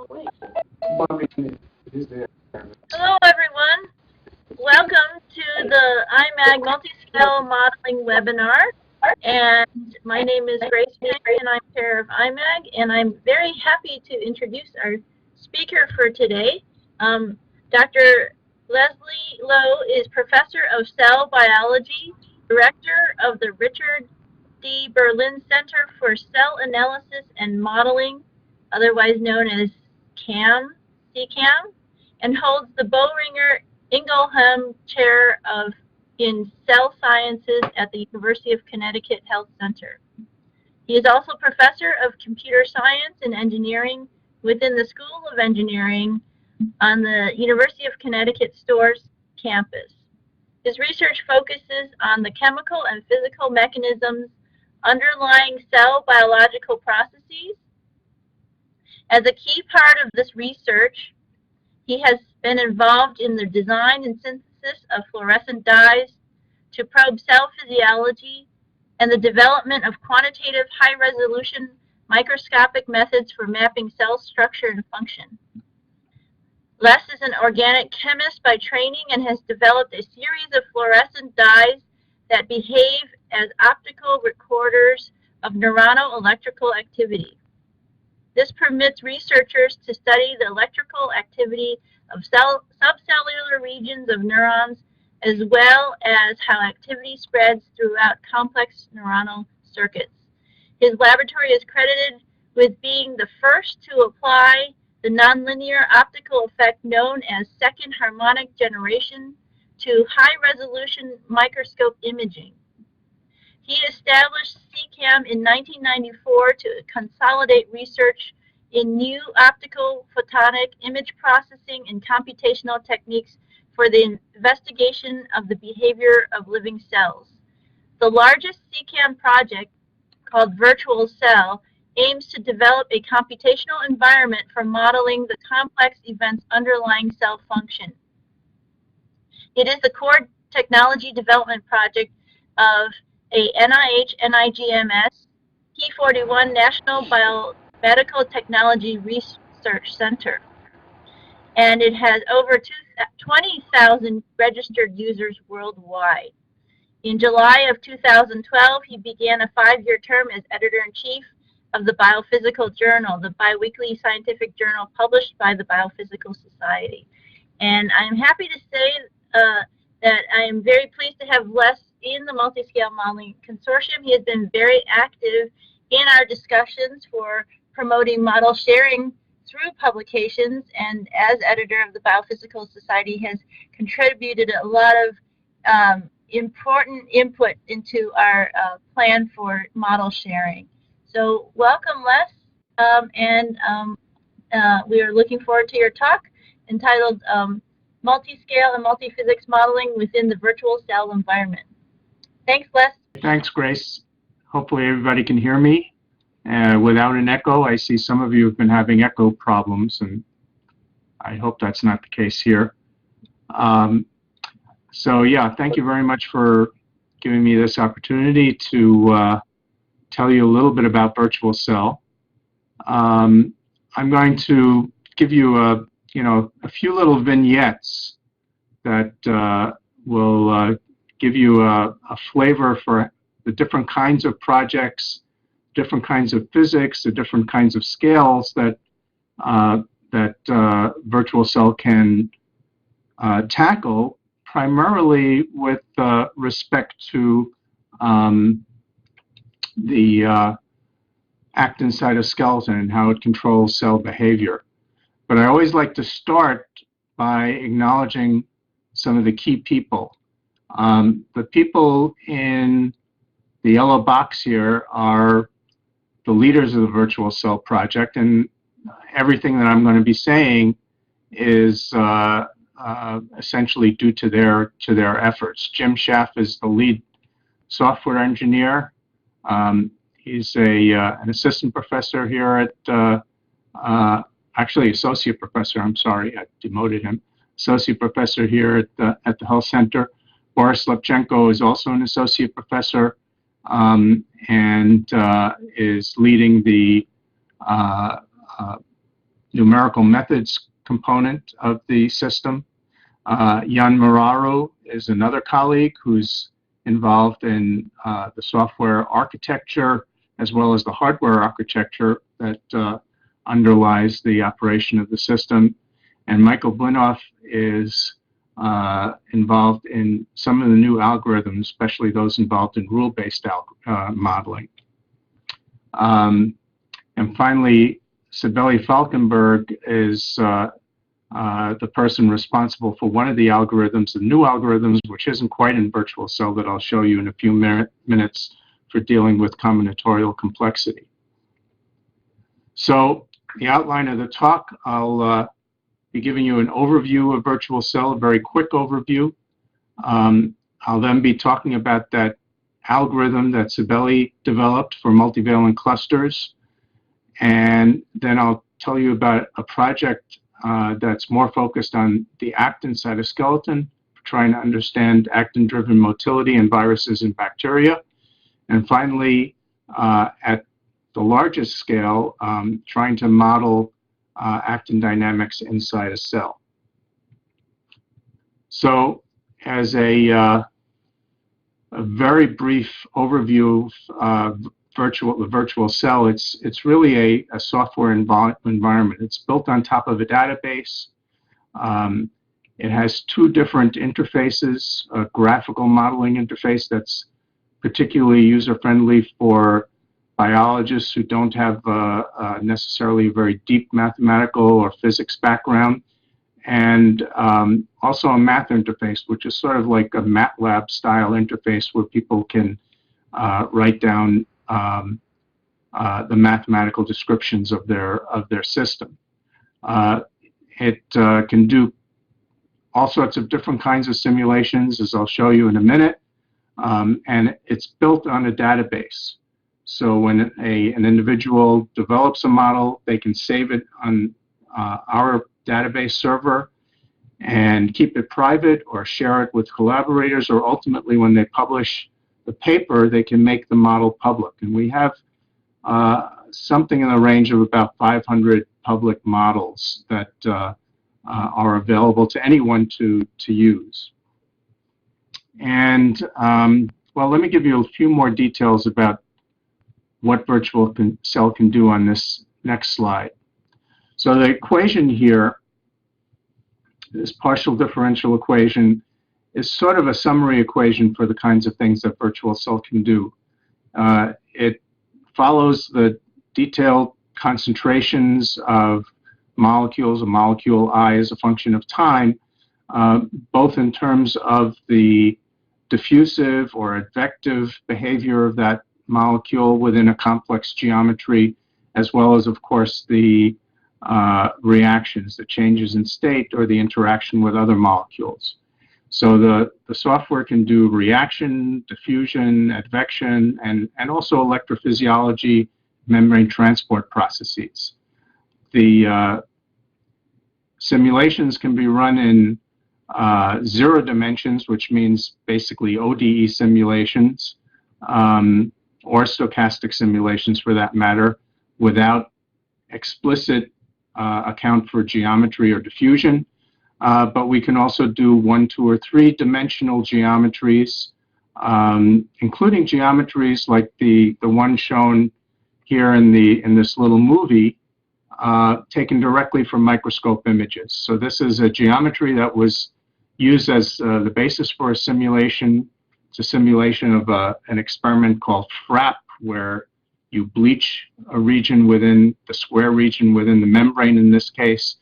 Hello, everyone. Welcome to the IMAG Multiscale Modeling webinar. And my name is Grace Mary, and I'm chair of IMAG. And I'm very happy to introduce our speaker for today. Dr. Leslie Loew is professor of cell biology, director of the Richard D. Berlin Center for Cell Analysis and Modeling, otherwise known as CAM, and holds the Boehringer Ingelheim Chair in Cell Sciences at the University of Connecticut Health Center. He is also professor of computer science and engineering within the School of Engineering on the University of Connecticut Storrs campus. His research focuses on the chemical and physical mechanisms underlying cell biological processes. As a key part of this research, he has been involved in the design and synthesis of fluorescent dyes to probe cell physiology and the development of quantitative high-resolution microscopic methods for mapping cell structure and function. Les is an organic chemist by training and has developed a series of fluorescent dyes that behave as optical recorders of neuronal-electrical activity. This permits researchers to study the electrical activity of subcellular regions of neurons, as well as how activity spreads throughout complex neuronal circuits. His laboratory is credited with being the first to apply the nonlinear optical effect known as second harmonic generation to high-resolution microscope imaging. He established CCAM in 1994 to consolidate research in new optical photonic image processing and computational techniques for the investigation of the behavior of living cells. The largest CCAM project, called Virtual Cell, aims to develop a computational environment for modeling the complex events underlying cell function. It is the core technology development project of a NIH-NIGMS P41 National Biomedical Technology Research Center. And it has over 20,000 registered users worldwide. In July of 2012, he began a 5-year term as editor-in-chief of the Biophysical Journal, the biweekly scientific journal published by the Biophysical Society. And I'm happy to say that I am very pleased to have Les in the Multiscale Modeling Consortium. He has been very active in our discussions for promoting model sharing through publications, and as editor of the Biophysical Society has contributed a lot of important input into our plan for model sharing. So welcome, Les, we are looking forward to your talk entitled Multiscale and Multiphysics Modeling Within the Virtual Cell Environment. Thanks, Les. Thanks, Grace. Hopefully everybody can hear me without an echo. I see some of you have been having echo problems, and I hope that's not the case here. So yeah, thank you very much for giving me this opportunity to tell you a little bit about Virtual Cell. I'm going to give you a few little vignettes that will give you a flavor for the different kinds of projects, different kinds of physics, the different kinds of scales that Virtual Cell can tackle, primarily with respect to the actin cytoskeleton and how it controls cell behavior. But I always like to start by acknowledging some of the key people. The people in the yellow box here are the leaders of the Virtual Cell project, and everything that I'm going to be saying is essentially due to their efforts. Jim Schaff is the lead software engineer. He's an assistant professor here at actually associate professor, I'm sorry, I demoted him. Associate professor here at the Health Center. Boris Lepchenko is also an associate professor and is leading the numerical methods component of the system. Jan Muraru is another colleague who's involved in the software architecture as well as the hardware architecture that underlies the operation of the system. And Michael Blinoff is involved in some of the new algorithms, especially those involved in rule-based modeling. And finally, Sibeli Falkenberg is the person responsible for one of the algorithms, the new algorithms, which isn't quite in virtual cell, that I'll show you in a few minutes for dealing with combinatorial complexity. So the outline of the talk, I'll be giving you an overview of virtual cell, a very quick overview. I'll then be talking about that algorithm that Sibeli developed for multivalent clusters. And then I'll tell you about a project that's more focused on the actin cytoskeleton, trying to understand actin-driven motility in viruses and bacteria. And finally, at the largest scale, trying to model actin dynamics inside a cell. So as a very brief overview of the virtual cell, it's really a software environment. It's built on top of a database. It has two different interfaces, a graphical modeling interface that's particularly user-friendly for biologists who don't have necessarily a very deep mathematical or physics background, and also a math interface, which is sort of like a MATLAB style interface where people can write down the mathematical descriptions of their system. It can do all sorts of different kinds of simulations, as I'll show you in a minute, and it's built on a database. So when an individual develops a model, they can save it on our database server and keep it private or share it with collaborators, or ultimately when they publish the paper, they can make the model public. And we have something in the range of about 500 public models that are available to anyone to use. And well, let me give you a few more details about what virtual cell can do on this next slide. So the equation here, this partial differential equation, is sort of a summary equation for the kinds of things that virtual cell can do. It follows the detailed concentrations of molecules, a molecule I as a function of time, both in terms of the diffusive or advective behavior of that molecule within a complex geometry, as well as, of course, the reactions, the changes in state, or the interaction with other molecules. So the software can do reaction, diffusion, advection, and also electrophysiology, membrane transport processes. The simulations can be run in 0 dimensions, which means basically ODE simulations, or stochastic simulations for that matter, without explicit account for geometry or diffusion. But we can also do 1, 2, or 3 dimensional geometries, including geometries like the one shown here in this little movie, taken directly from microscope images. So this is a geometry that was used as the basis for a simulation. It's a simulation of an experiment called FRAP, where you bleach a region within the square region within the membrane in this case,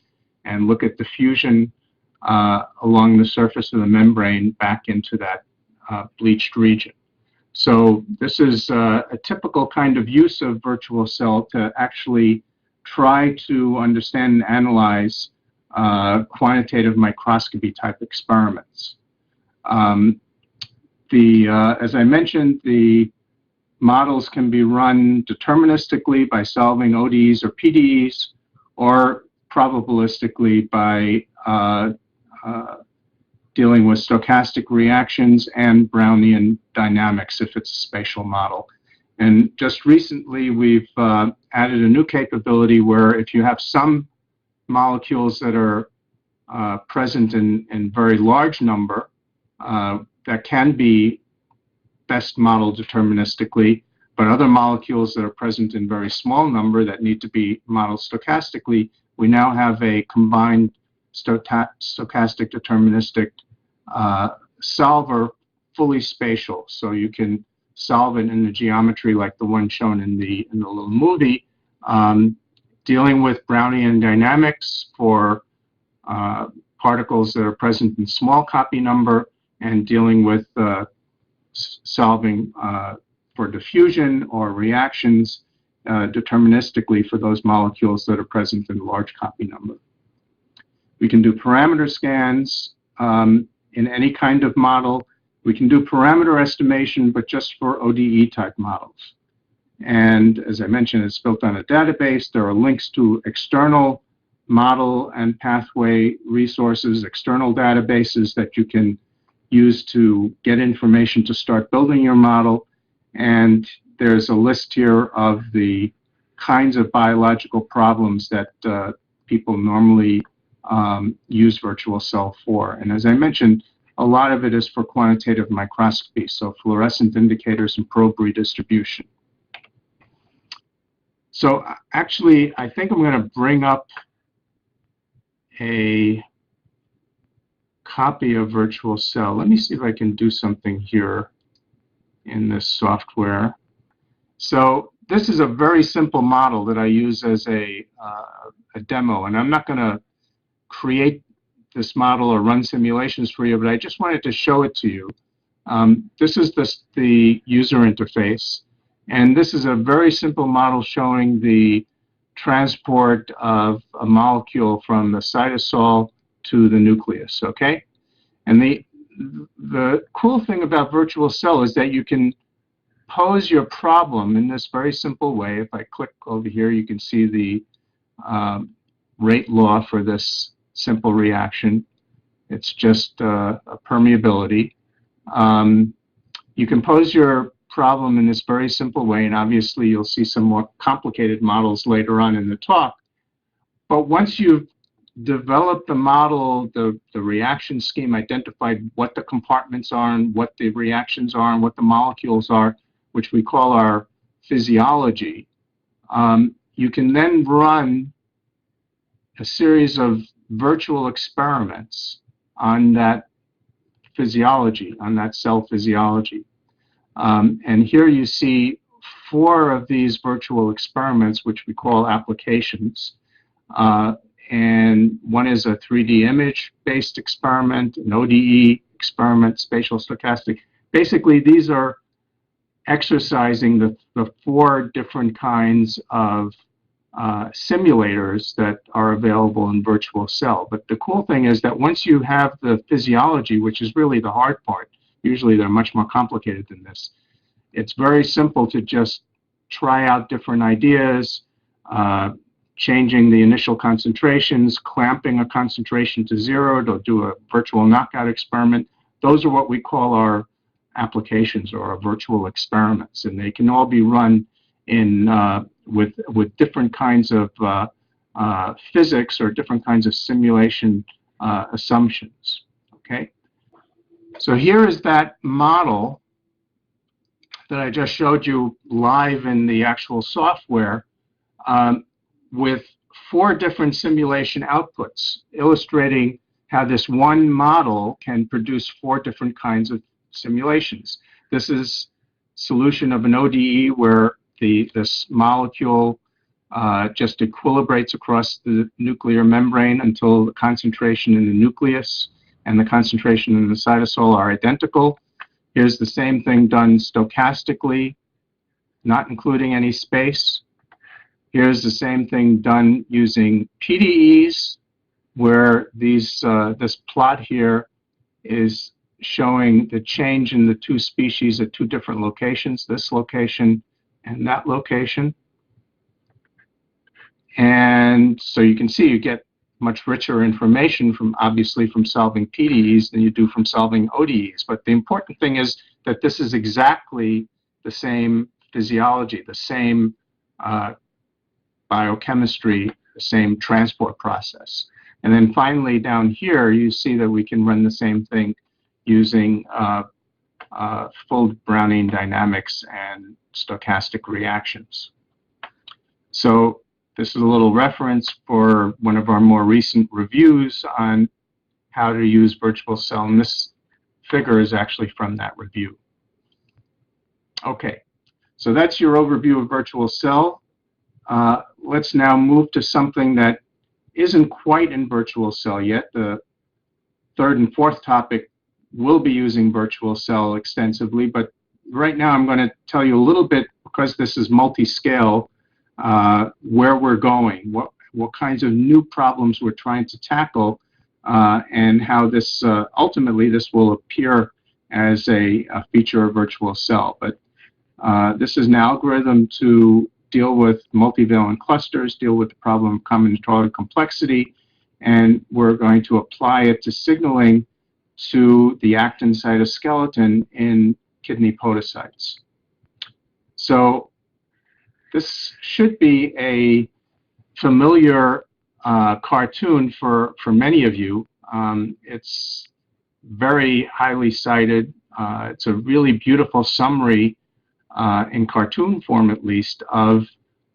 and look at diffusion along the surface of the membrane back into that bleached region. So this is a typical kind of use of virtual cell to actually try to understand and analyze quantitative microscopy type experiments. As I mentioned, the models can be run deterministically by solving ODEs or PDEs, or probabilistically by dealing with stochastic reactions and Brownian dynamics if it's a spatial model. And just recently, we've added a new capability where if you have some molecules that are present in very large number that can be best modeled deterministically, but other molecules that are present in very small number that need to be modeled stochastically, we now have a combined stochastic deterministic solver, fully spatial. So you can solve it in a geometry like the one shown in the little movie, dealing with Brownian dynamics for particles that are present in small copy number, and dealing with solving for diffusion or reactions deterministically for those molecules that are present in large copy number. We can do parameter scans in any kind of model. We can do parameter estimation, but just for ODE type models. And as I mentioned, it's built on a database. There are links to external model and pathway resources, external databases that you can use to get information to start building your model. And there's a list here of the kinds of biological problems that people normally use virtual cell for. And as I mentioned, a lot of it is for quantitative microscopy, so fluorescent indicators and probe redistribution. So actually, I think I'm going to bring up a copy of virtual cell. Let me see if I can do something here in this software. So this is a very simple model that I use as a demo, and I'm not going to create this model or run simulations for you, but I just wanted to show it to you. This is the user interface, and this is a very simple model showing the transport of a molecule from the cytosol to the nucleus, okay? And the cool thing about virtual cell is that you can pose your problem in this very simple way. If I click over here, you can see the rate law for this simple reaction. It's just a permeability. You can pose your problem in this very simple way, and obviously you'll see some more complicated models later on in the talk. But once you've developed the model, the reaction scheme, identified what the compartments are and what the reactions are and what the molecules are, which we call our physiology, you can then run a series of virtual experiments on that physiology, on that cell physiology. And here you see 4 of these virtual experiments, which we call applications. And one is a 3D image-based experiment, an ODE experiment, spatial stochastic. Basically, these are exercising the 4 different kinds of simulators that are available in virtual cell. But the cool thing is that once you have the physiology, which is really the hard part, usually they're much more complicated than this, it's very simple to just try out different ideas, changing the initial concentrations, clamping a concentration to 0 to do a virtual knockout experiment. Those are what we call our applications or our virtual experiments, and they can all be run in with different kinds of physics or different kinds of simulation assumptions. Okay, so here is that model that I just showed you live in the actual software, with 4 different simulation outputs, illustrating how this one model can produce 4 different kinds of simulations. This is solution of an ODE where this molecule just equilibrates across the nuclear membrane until the concentration in the nucleus and the concentration in the cytosol are identical. Here's the same thing done stochastically, not including any space. Here's the same thing done using PDEs, where this plot here is showing the change in the 2 species at 2 different locations, this location and that location. And so you can see you get much richer information obviously from solving PDEs than you do from solving ODEs. But the important thing is that this is exactly the same physiology, the same biochemistry the same transport process. And then finally down here, you see that we can run the same thing using full Brownian dynamics and stochastic reactions. So this is a little reference for one of our more recent reviews on how to use virtual cell, and this figure is actually from that review. Okay, so that's your overview of virtual cell. Let's now move to something that isn't quite in virtual cell yet. The third and fourth topic will be using virtual cell extensively, but right now I'm going to tell you a little bit, because this is multi-scale, where we're going, what kinds of new problems we're trying to tackle, and how this ultimately this will appear as a feature of virtual cell. But this is an algorithm to deal with multivalent clusters, deal with the problem of combinatorial complexity, and we're going to apply it to signaling to the actin cytoskeleton in kidney podocytes. So this should be a familiar cartoon for many of you. It's very highly cited. It's a really beautiful summary, in cartoon form at least, of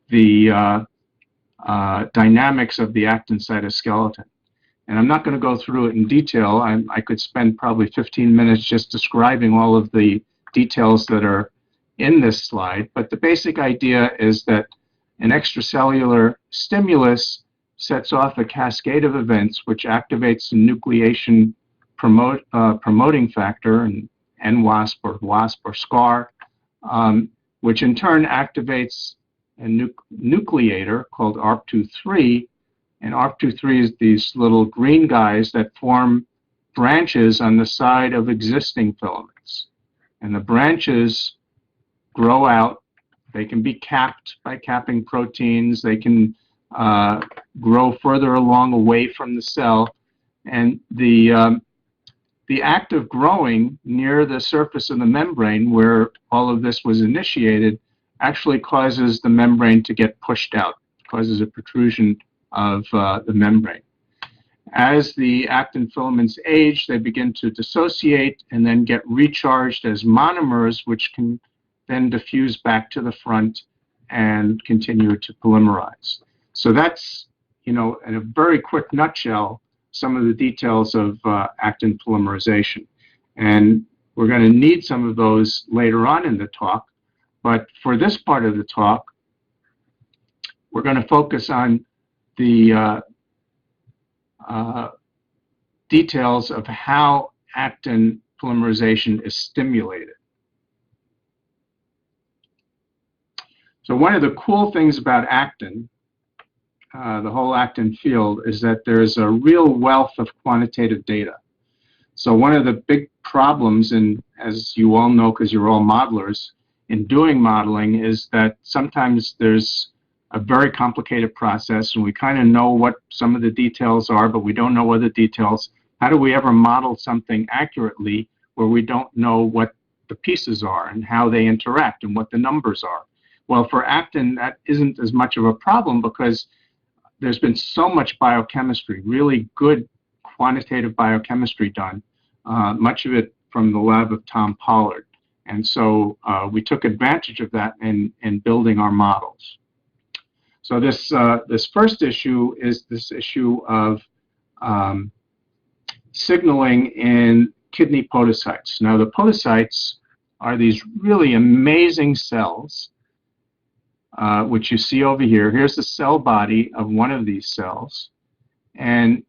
the dynamics of the actin cytoskeleton. And I'm not going to go through it in detail. I could spend probably 15 minutes just describing all of the details that are in this slide, but the basic idea is that an extracellular stimulus sets off a cascade of events which activates the nucleation promoting factor, and NWASP or WASP or SCAR, which in turn activates a nucleator called ARP23, and ARP23 is these little green guys that form branches on the side of existing filaments. And the branches grow out. They can be capped by capping proteins. They can grow further along away from the cell. And the act of growing near the surface of the membrane, where all of this was initiated, actually causes the membrane to get pushed out, causes a protrusion of the membrane. As the actin filaments age, they begin to dissociate and then get recharged as monomers, which can then diffuse back to the front and continue to polymerize. So that's, in a very quick nutshell, some of the details of actin polymerization. And we're going to need some of those later on in the talk. But for this part of the talk, we're going to focus on the details of how actin polymerization is stimulated. So one of the cool things about actin, the whole actin field, is that there's a real wealth of quantitative data. So one of the big problems, and as you all know because you're all modelers, in doing modeling is that sometimes there's a very complicated process and we kind of know what some of the details are, but we don't know other details. How do we ever model something accurately where we don't know what the pieces are and how they interact and what the numbers are? Well, for actin, that isn't as much of a problem because there's been so much biochemistry, really good quantitative biochemistry done, much of it from the lab of Tom Pollard. And so we took advantage of that in building our models. So this first issue is this issue of signaling in kidney podocytes. Now, the podocytes are these really amazing cells, which you see over here. Here's the cell body of one of these cells. And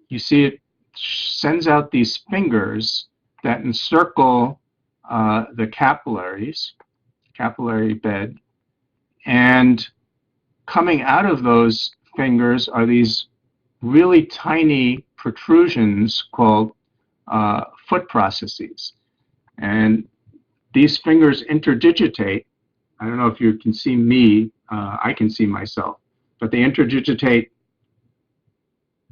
you see it sends out these fingers that encircle the capillaries, capillary bed. And coming out of those fingers are these really tiny protrusions called foot processes. And these fingers interdigitate. I don't know if you can see me, I can see myself, but they interdigitate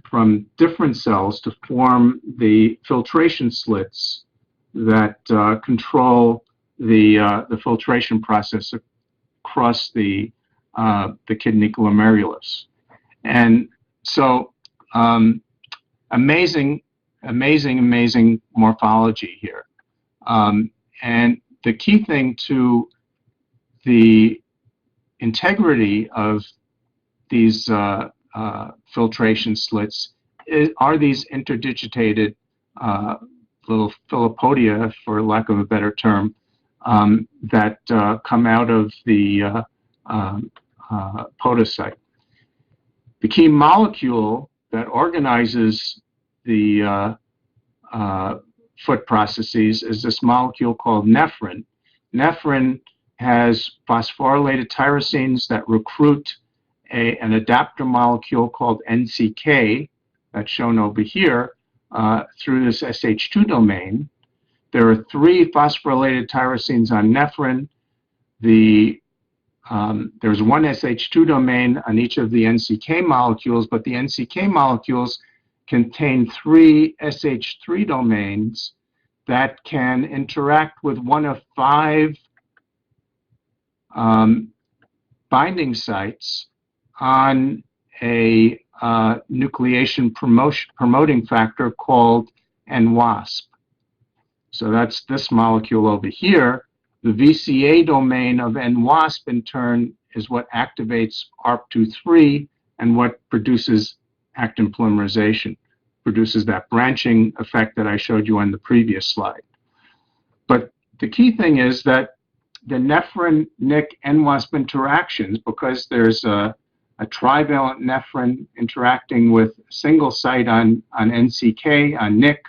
from different cells to form the filtration slits that control the filtration process across the kidney glomerulus. And so amazing morphology here. And the key thing to the integrity of these filtration slits are these interdigitated little filopodia, for lack of a better term, that come out of the podocyte. The key molecule that organizes the foot processes is this molecule called nephrin. Nephrin has phosphorylated tyrosines that recruit an adapter molecule called NCK, that's shown over here, through this SH2 domain. There are 3 phosphorylated tyrosines on nephrin. There's 1 SH2 domain on each of the NCK molecules, but the NCK molecules contain 3 SH3 domains that can interact with one of 5 binding sites on a nucleation promoting factor called NWASP. So that's this molecule over here. The VCA domain of NWASP, in turn, is what activates ARP23 and what produces actin polymerization, produces that branching effect that I showed you on the previous slide. But the key thing is that the nephrin-NIC-NWASP interactions, because there's a trivalent nephrin interacting with a single site on NCK, on NIC,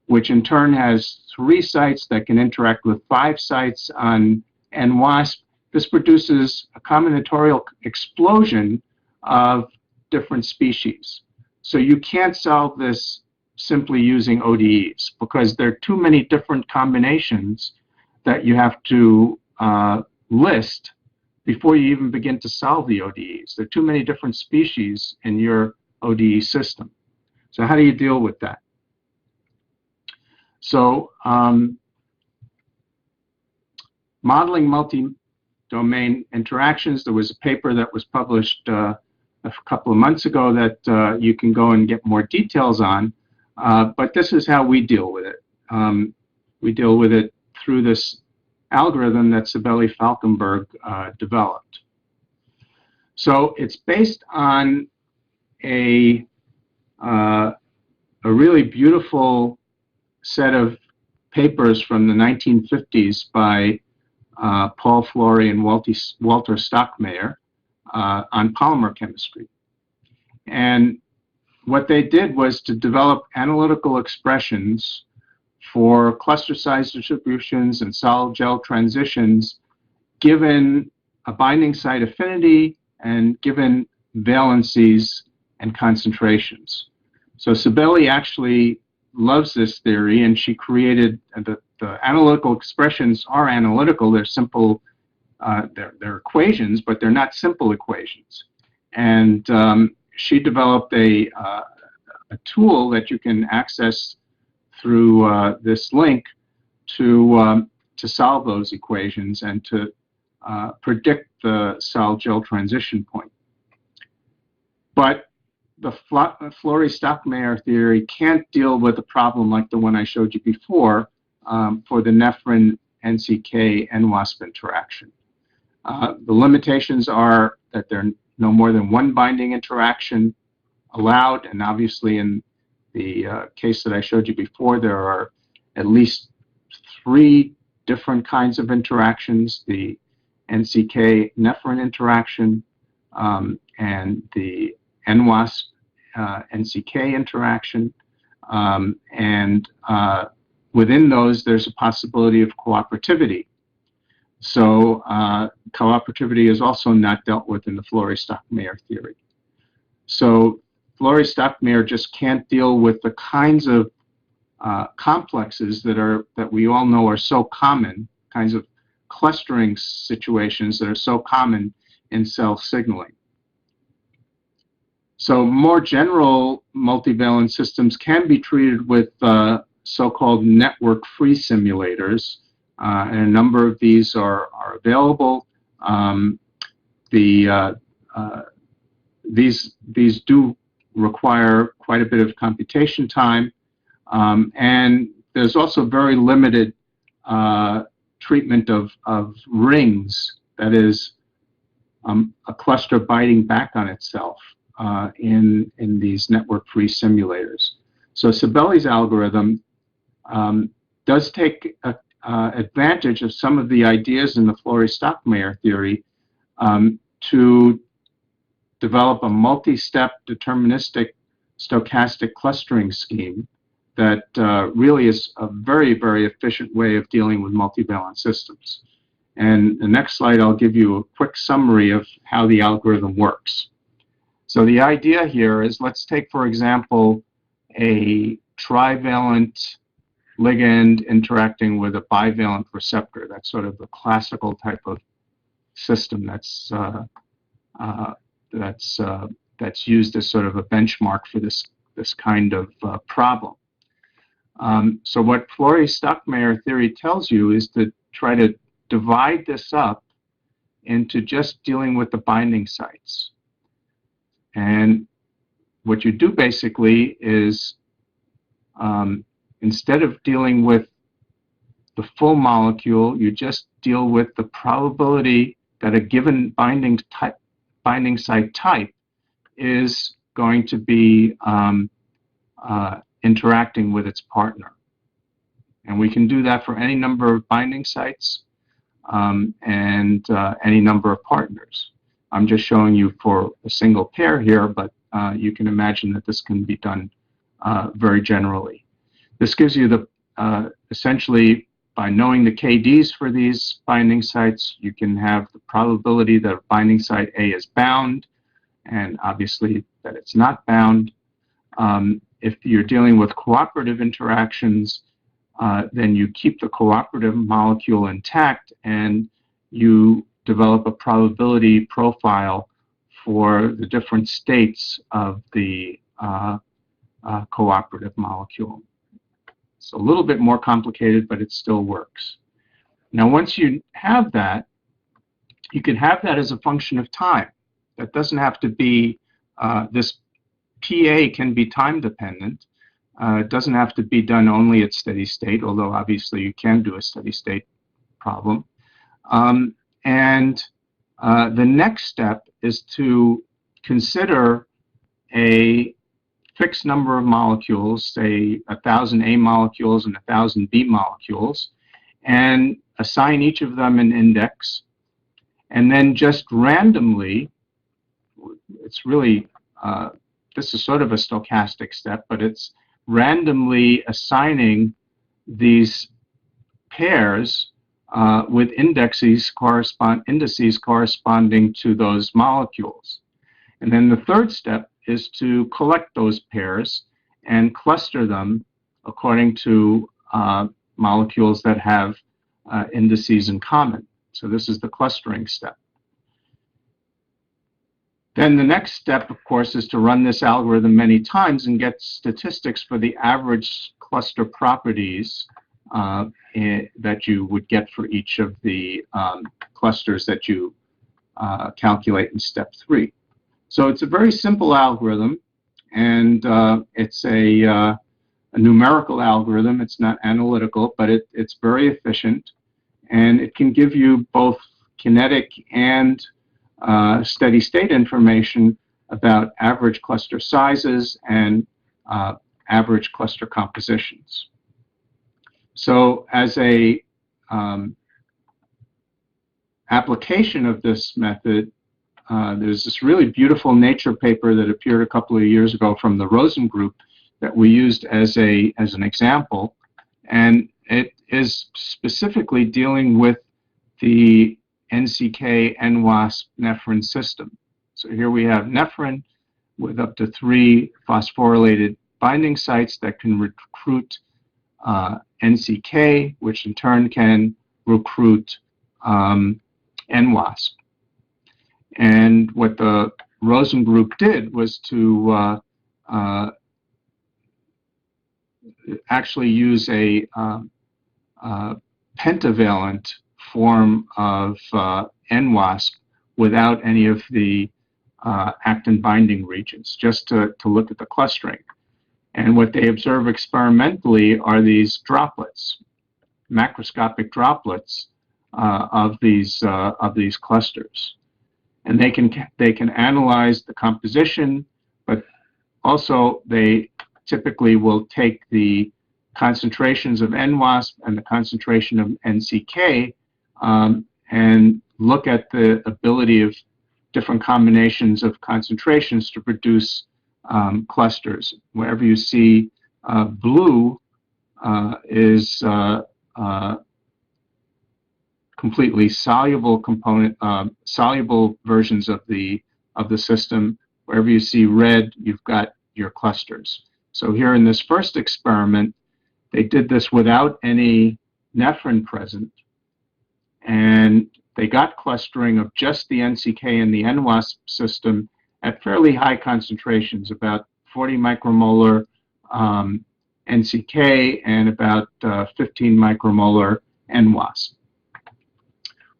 which in turn has 3 sites that can interact with 5 sites on NWASP. This produces a combinatorial explosion of different species. So you can't solve this simply using ODEs, because there are too many different combinations that you have to list before you even begin to solve the ODEs. There are too many different species in your ODE system. So how do you deal with that? So modeling multi-domain interactions, there was a paper that was published a couple of months ago that you can go and get more details on, but this is how we deal with it. We deal with it through this algorithm that Sabelli-Falkenberg developed. So it's based on a really beautiful set of papers from the 1950s by Paul Flory and Walter Stockmayer on polymer chemistry. And what they did was to develop analytical expressions for cluster size distributions and solid gel transitions given a binding site affinity and given valencies and concentrations. So Sabelli actually loves this theory, and she created the analytical expressions are analytical. They're simple, they're equations, but they're not simple equations. And she developed a tool that you can access through this link to solve those equations and to predict the solid gel transition point. But the Flory-Stockmayer theory can't deal with a problem like the one I showed you before for the nephrin-NCK-NWASP interaction. The limitations are that there are no more than 1 binding interaction allowed, and obviously in the case that I showed you before, there are at least 3 different kinds of interactions: the NCK-nephrin interaction and the NWASP NCK interaction, and within those there's a possibility of cooperativity. So cooperativity is also not dealt with in the Flory-Stockmayer theory. So Flory-Stockmayer just can't deal with the kinds of complexes that we all know are so common, kinds of clustering situations that are so common in cell signaling. So more general multivalent systems can be treated with so-called network-free simulators, and a number of these are available. The these do require quite a bit of computation time, and there's also very limited treatment of rings, that is, a cluster biting back on itself in these network-free simulators. So Sabelli's algorithm does take advantage of some of the ideas in the Flory-Stockmayer theory to develop a multi-step deterministic stochastic clustering scheme that really is a very, very efficient way of dealing with multivalent systems. And the next slide, I'll give you a quick summary of how the algorithm works. So the idea here is, let's take, for example, a trivalent ligand interacting with a bivalent receptor. That's sort of the classical type of system that's used as sort of a benchmark for this kind of problem. So what Flory-Stockmayer theory tells you is to try to divide this up into just dealing with the binding sites. And what you do basically is, instead of dealing with the full molecule, you just deal with the probability that a given binding site type is going to be interacting with its partner. And we can do that for any number of binding sites and any number of partners. I'm just showing you for a single pair here, but you can imagine that this can be done very generally. This gives you the, essentially, by knowing the KDs for these binding sites, you can have the probability that binding site A is bound, and obviously that it's not bound. If you're dealing with cooperative interactions, then you keep the cooperative molecule intact and you develop a probability profile for the different states of the cooperative molecule. It's a little bit more complicated, but it still works. Now, once you have that, you can have that as a function of time. That doesn't have to be, this PA can be time dependent. It doesn't have to be done only at steady state, although obviously you can do a steady state problem. The next step is to consider a fixed number of molecules, say 1,000 A molecules and 1,000 B molecules, and assign each of them an index. And then just randomly, it's really, this is sort of a stochastic step, but it's randomly assigning these pairs with indices corresponding to those molecules. And then the third step is to collect those pairs and cluster them according to molecules that have indices in common. So this is the clustering step. Then the next step, of course, is to run this algorithm many times and get statistics for the average cluster properties that you would get for each of the clusters that you calculate in step 3. So it's a very simple algorithm, and it's a numerical algorithm. It's not analytical, but it's very efficient, and it can give you both kinetic and steady state information about average cluster sizes and average cluster compositions. So as a application of this method, there's this really beautiful Nature paper that appeared a couple of years ago from the Rosen group that we used as an example, and it is specifically dealing with the NCK NWASP nephrin system. So here we have nephrin with up to 3 phosphorylated binding sites that can recruit NCK, which in turn can recruit NWASP. And what the Rosen group did was to actually use a pentavalent form of NWASP without any of the actin binding regions, just to look at the clustering. And what they observe experimentally are these droplets, macroscopic droplets of these clusters. And they can analyze the composition, but also they typically will take the concentrations of NWASP and the concentration of NCK and look at the ability of different combinations of concentrations to produce clusters. Wherever you see blue is completely soluble soluble versions of the system. Wherever you see red, you've got your clusters. So here in this first experiment, they did this without any nephrin present, and they got clustering of just the NCK and the NWASP system at fairly high concentrations, about 40 micromolar NCK and about 15 micromolar NWASP.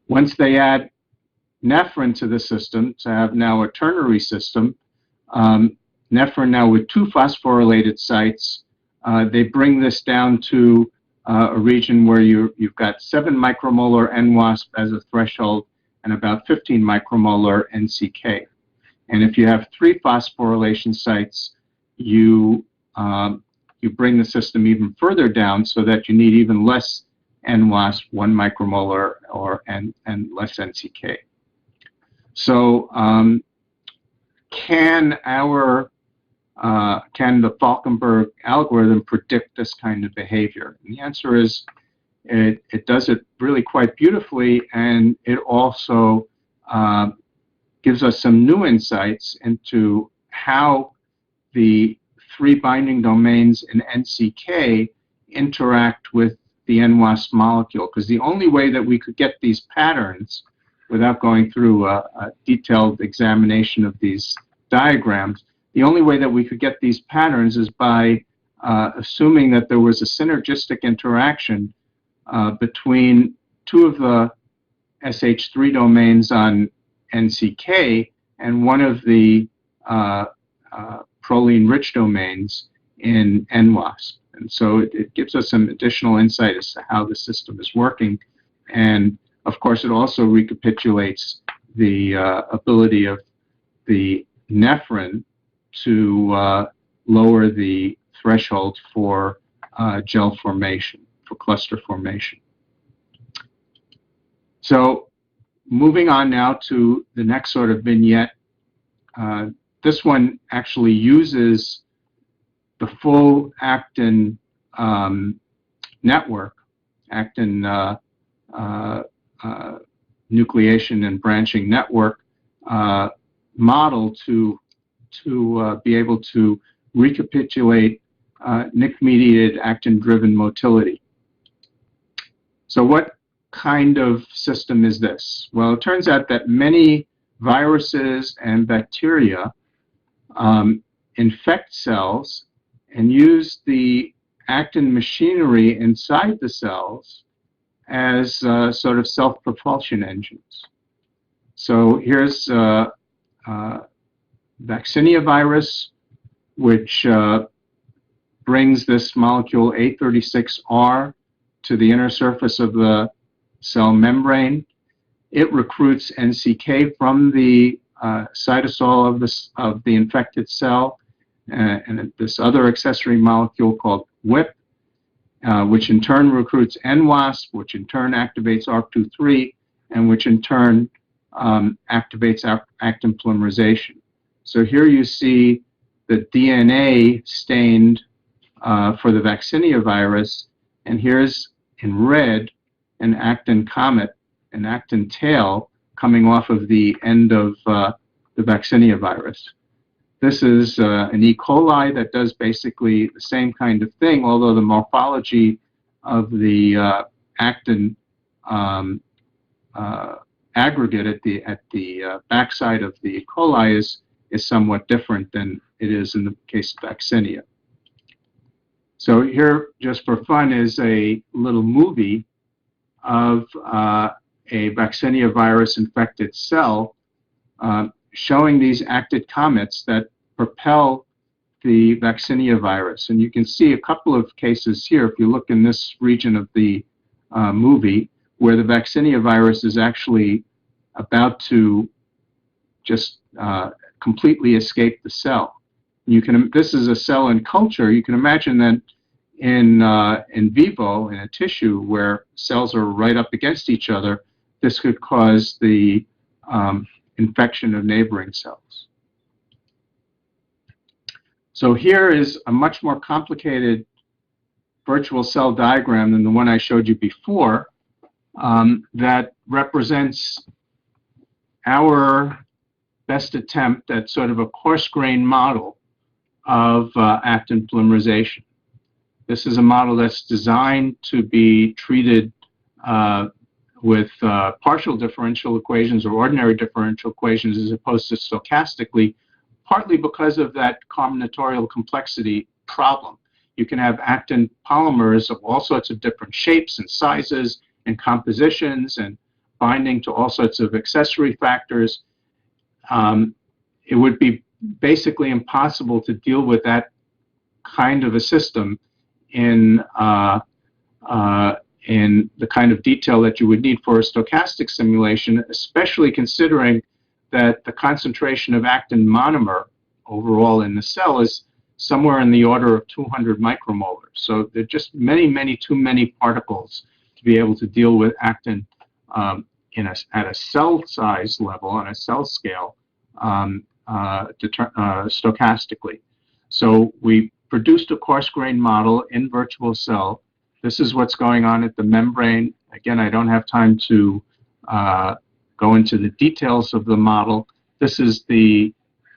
Once they add nephrin to the system to have now a ternary system, nephrin now with 2 phosphorylated sites, they bring this down to a region where you've got 7 micromolar NWASP as a threshold and about 15 micromolar NCK. And if you have 3 phosphorylation sites, you bring the system even further down so that you need even less NWASP, 1 micromolar, and less NCK. So can the Falkenberg algorithm predict this kind of behavior? And the answer is it does it really quite beautifully, and it also gives us some new insights into how the 3 binding domains in NCK interact with the NWASP molecule, because the only way that we could get these patterns without going through a detailed examination of these diagrams, the only way that we could get these patterns is by assuming that there was a synergistic interaction between 2 of the SH3 domains on NCK and 1 of the proline-rich domains in NWASP. And so it gives us some additional insight as to how the system is working. And of course, it also recapitulates the ability of the nephrin to lower the threshold for gel formation, for cluster formation. So moving on now to the next sort of vignette. This one actually uses the full actin network, actin nucleation and branching network model to be able to recapitulate Nick-mediated actin-driven motility. So what kind of system is this? Well, it turns out that many viruses and bacteria infect cells and use the actin machinery inside the cells as sort of self-propulsion engines. So here's vaccinia virus, which brings this molecule A36R to the inner surface of the cell membrane. It recruits NCK from the cytosol of the infected cell, and this other accessory molecule called WIP, which in turn recruits NWASP, which in turn activates ARP23, and which in turn activates actin polymerization. So here you see the DNA stained for the vaccinia virus, and here's in red an actin comet, an actin tail coming off of the end of the vaccinia virus. This is an E. coli that does basically the same kind of thing, although the morphology of the actin aggregate at the backside of the E. coli is somewhat different than it is in the case of vaccinia. So here, just for fun, is a little movie of a vaccinia virus infected cell showing these acted comets that propel the vaccinia virus. And you can see a couple of cases here, if you look in this region of the movie, where the vaccinia virus is actually about to just completely escape the cell. This is a cell in culture. You can imagine that in vivo, in a tissue where cells are right up against each other, this could cause the infection of neighboring cells. So here is a much more complicated virtual cell diagram than the one I showed you before, that represents our best attempt at sort of a coarse-grained model of actin polymerization. This is a model that's designed to be treated with partial differential equations or ordinary differential equations as opposed to stochastically, partly because of that combinatorial complexity problem. You can have actin polymers of all sorts of different shapes and sizes and compositions and binding to all sorts of accessory factors. It would be basically impossible to deal with that kind of a system in the kind of detail that you would need for a stochastic simulation, especially considering that the concentration of actin monomer overall in the cell is somewhere in the order of 200 micromolar. So there are just too many particles to be able to deal with actin at a cell size level, on a cell scale, stochastically. So we produced a coarse-grained model in virtual cell. This is what's going on at the membrane. Again, I don't have time to go into the details of the model. This is the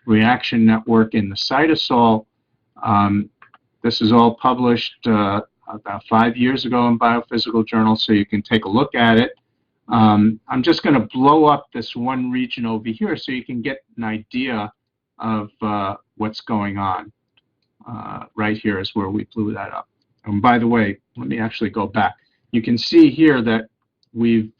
reaction network in the cytosol. This is all published about 5 years ago in Biophysical Journal, so you can take a look at it. I'm just going to blow up this one region over here so you can get an idea of what's going on. Right here is where we blew that up. And by the way, let me actually go back. You can see here that we've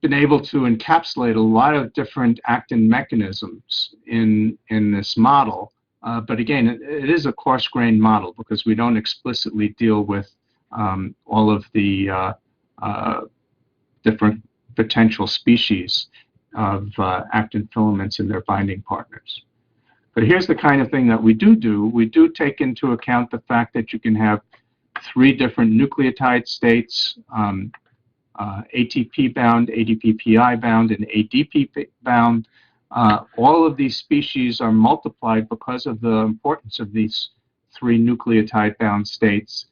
been able to encapsulate a lot of different actin mechanisms in this model. But again, it is a coarse-grained model because we don't explicitly deal with all of the different potential species of actin filaments and their binding partners. But here's the kind of thing that we do. We do take into account the fact that you can have 3 different nucleotide states, ATP bound, ADP-PI bound, and ADP bound. All of these species are multiplied because of the importance of these 3 nucleotide bound states.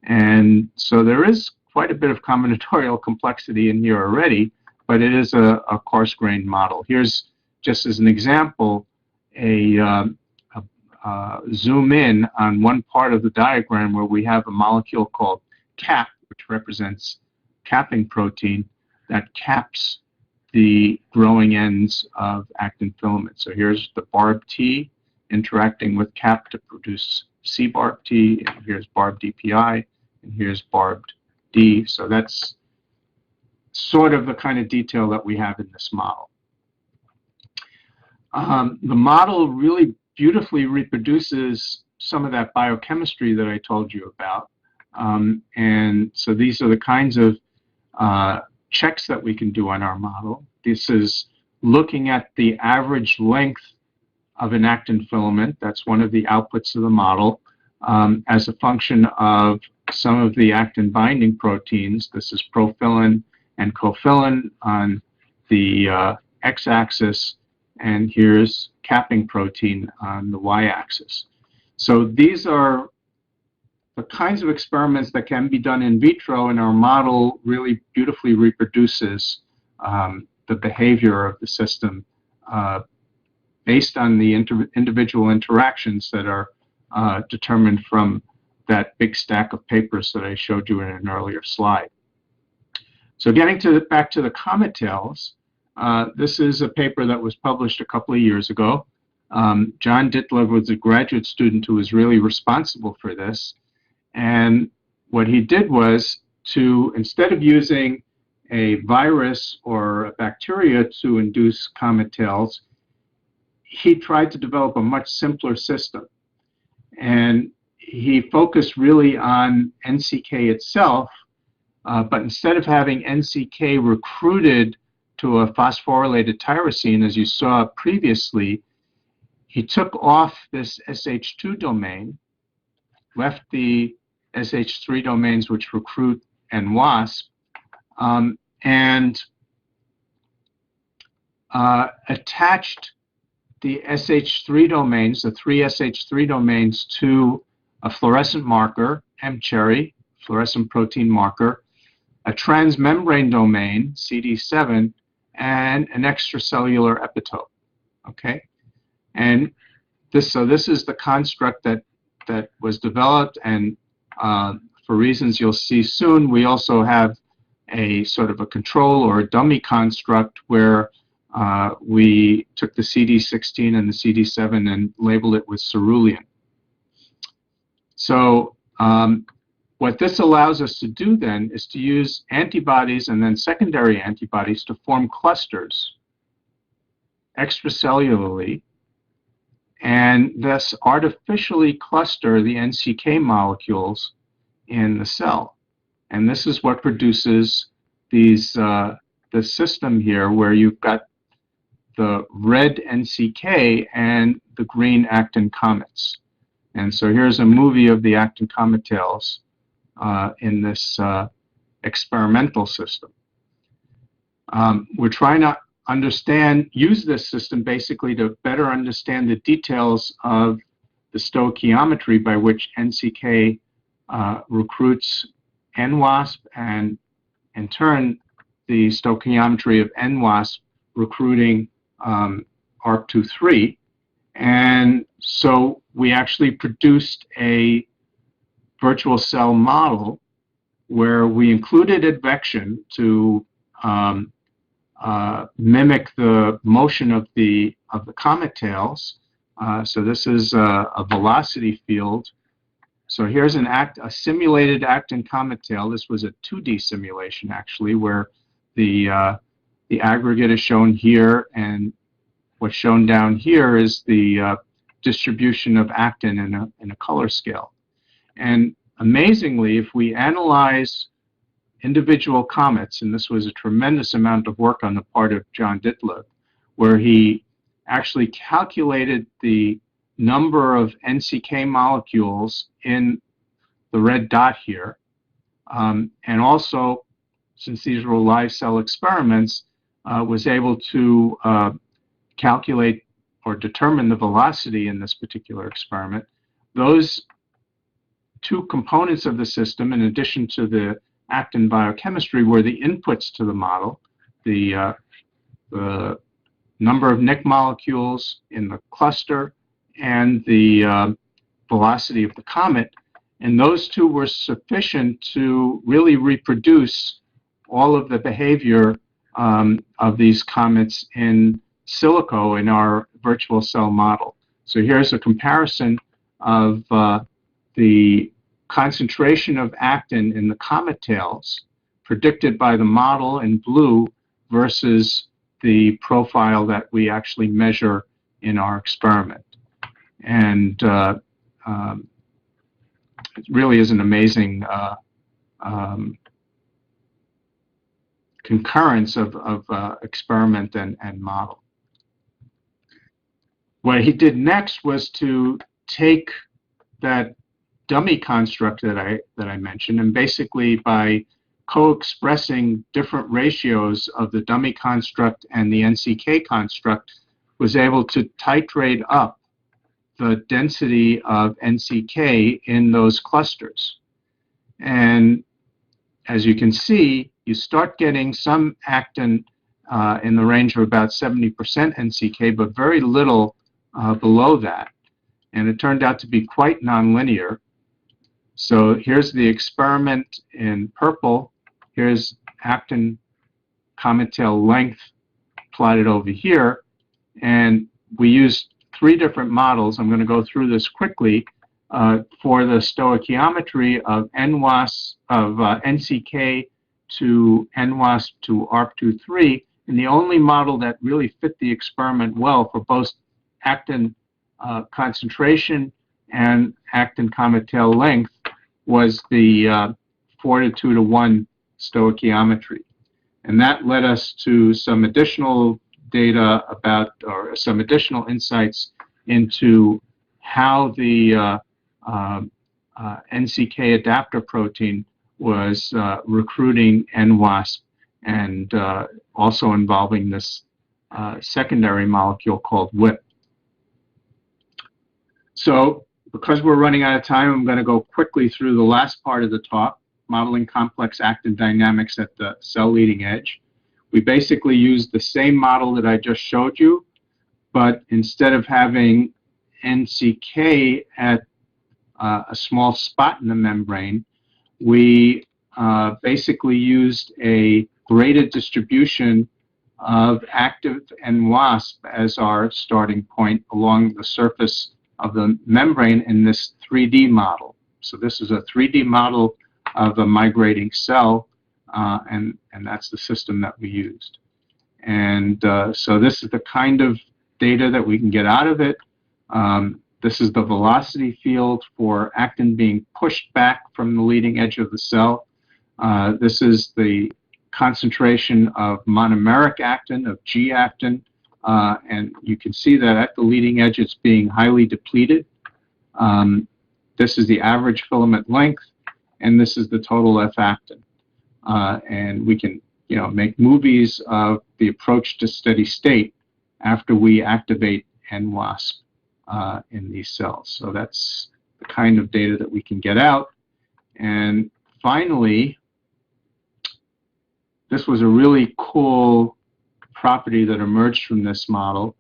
And so there is quite a bit of combinatorial complexity in here already, but it is a coarse-grained model. Here's, just as an example, a zoom in on one part of the diagram where we have a molecule called CAP, which represents capping protein that caps the growing ends of actin filaments. So here's the barb T interacting with CAP to produce C-barb T, and here's barb DPI, and here's barbed D. So that's sort of the kind of detail that we have in this model. The model really beautifully reproduces some of that biochemistry that I told you about. And so these are the kinds of checks that we can do on our model. This is looking at the average length of an actin filament. That's one of the outputs of the model as a function of some of the actin binding proteins. This is profilin and cofilin on the x-axis, and here's capping protein on the y-axis. So these are the kinds of experiments that can be done in vitro, and our model really beautifully reproduces the behavior of the system based on the individual interactions that are determined from that big stack of papers that I showed you in an earlier slide. So getting back to the comet tails, this is a paper that was published a couple of years ago. John Ditlev was a graduate student who was really responsible for this. And what he did was to, instead of using a virus or a bacteria to induce comet tails, he tried to develop a much simpler system. And he focused really on NCK itself, but instead of having NCK recruited to a phosphorylated tyrosine, as you saw previously, he took off this SH2 domain, left the SH3 domains which recruit and WASP, and attached the SH3 domains, the three SH3 domains, to a fluorescent marker, mCherry, fluorescent protein marker, a transmembrane domain, CD7, and an extracellular epitope. Okay, and this is the construct that was developed, and for reasons you'll see soon, we also have a sort of a control or a dummy construct where we took the CD16 and the CD7 and labeled it with cerulean. So what this allows us to do then is to use antibodies and then secondary antibodies to form clusters extracellularly, and thus artificially cluster the NCK molecules in the cell. And this is what produces these the system here, where you've got the red NCK and the green actin comets. And so here's a movie of the actin comet tails in this experimental system. We're trying to use this system basically to better understand the details of the stoichiometry by which NCK recruits NWASP, and in turn the stoichiometry of NWASP recruiting ARP23. And so we actually produced a virtual cell model where we included advection to mimic the motion of the comet tails. So this is a velocity field. So here's a simulated actin comet tail. This was a 2D simulation actually, where the aggregate is shown here, and what's shown down here is the distribution of actin in a color scale. And amazingly, if we analyze individual comets, and this was a tremendous amount of work on the part of John Ditlev, where he actually calculated the number of NCK molecules in the red dot here, and also, since these were live cell experiments, was able to calculate or determine the velocity in this particular experiment. Those two components of the system, in addition to the actin biochemistry, were the inputs to the model: the number of Nick molecules in the cluster and the velocity of the comet. And those two were sufficient to really reproduce all of the behavior of these comets in silico in our virtual cell model. So here's a comparison of the concentration of actin in the comet tails predicted by the model in blue versus the profile that we actually measure in our experiment. And it really is an amazing concurrence of experiment and model. What he did next was to take that dummy construct that I mentioned, and basically by co-expressing different ratios of the dummy construct and the NCK construct, was able to titrate up the density of NCK in those clusters. And as you can see, you start getting some actin in the range of about 70% NCK, but very little below that. And it turned out to be quite nonlinear. So here's the experiment in purple. Here's actin comet tail length plotted over here. And we used 3 different models. I'm going to go through this quickly for the stoichiometry of NWASP, of NCK to NWASP to ARP23. And the only model that really fit the experiment well for both actin concentration and actin comet tail length was the 4 to 2 to 1 stoichiometry. And that led us to some additional data about, or some additional insights into how the NCK adapter protein was recruiting NWASP, and also involving this secondary molecule called WIP. So because we're running out of time, I'm going to go quickly through the last part of the talk, modeling complex actin dynamics at the cell leading edge. We basically used the same model that I just showed you, but instead of having NCK at a small spot in the membrane, we basically used a graded distribution of active NWASP as our starting point along the surface of the membrane in this 3D model. So this is a 3D model of a migrating cell, and that's the system that we used. And so this is the kind of data that we can get out of it. This is the velocity field for actin being pushed back from the leading edge of the cell. This is the concentration of monomeric actin, of G-actin, and you can see that at the leading edge it's being highly depleted. This is the average filament length, and this is the total F-actin. And we can, make movies of the approach to steady state after we activate NWASP in these cells. So that's the kind of data that we can get out. And finally, this was a really cool property that emerged from this model.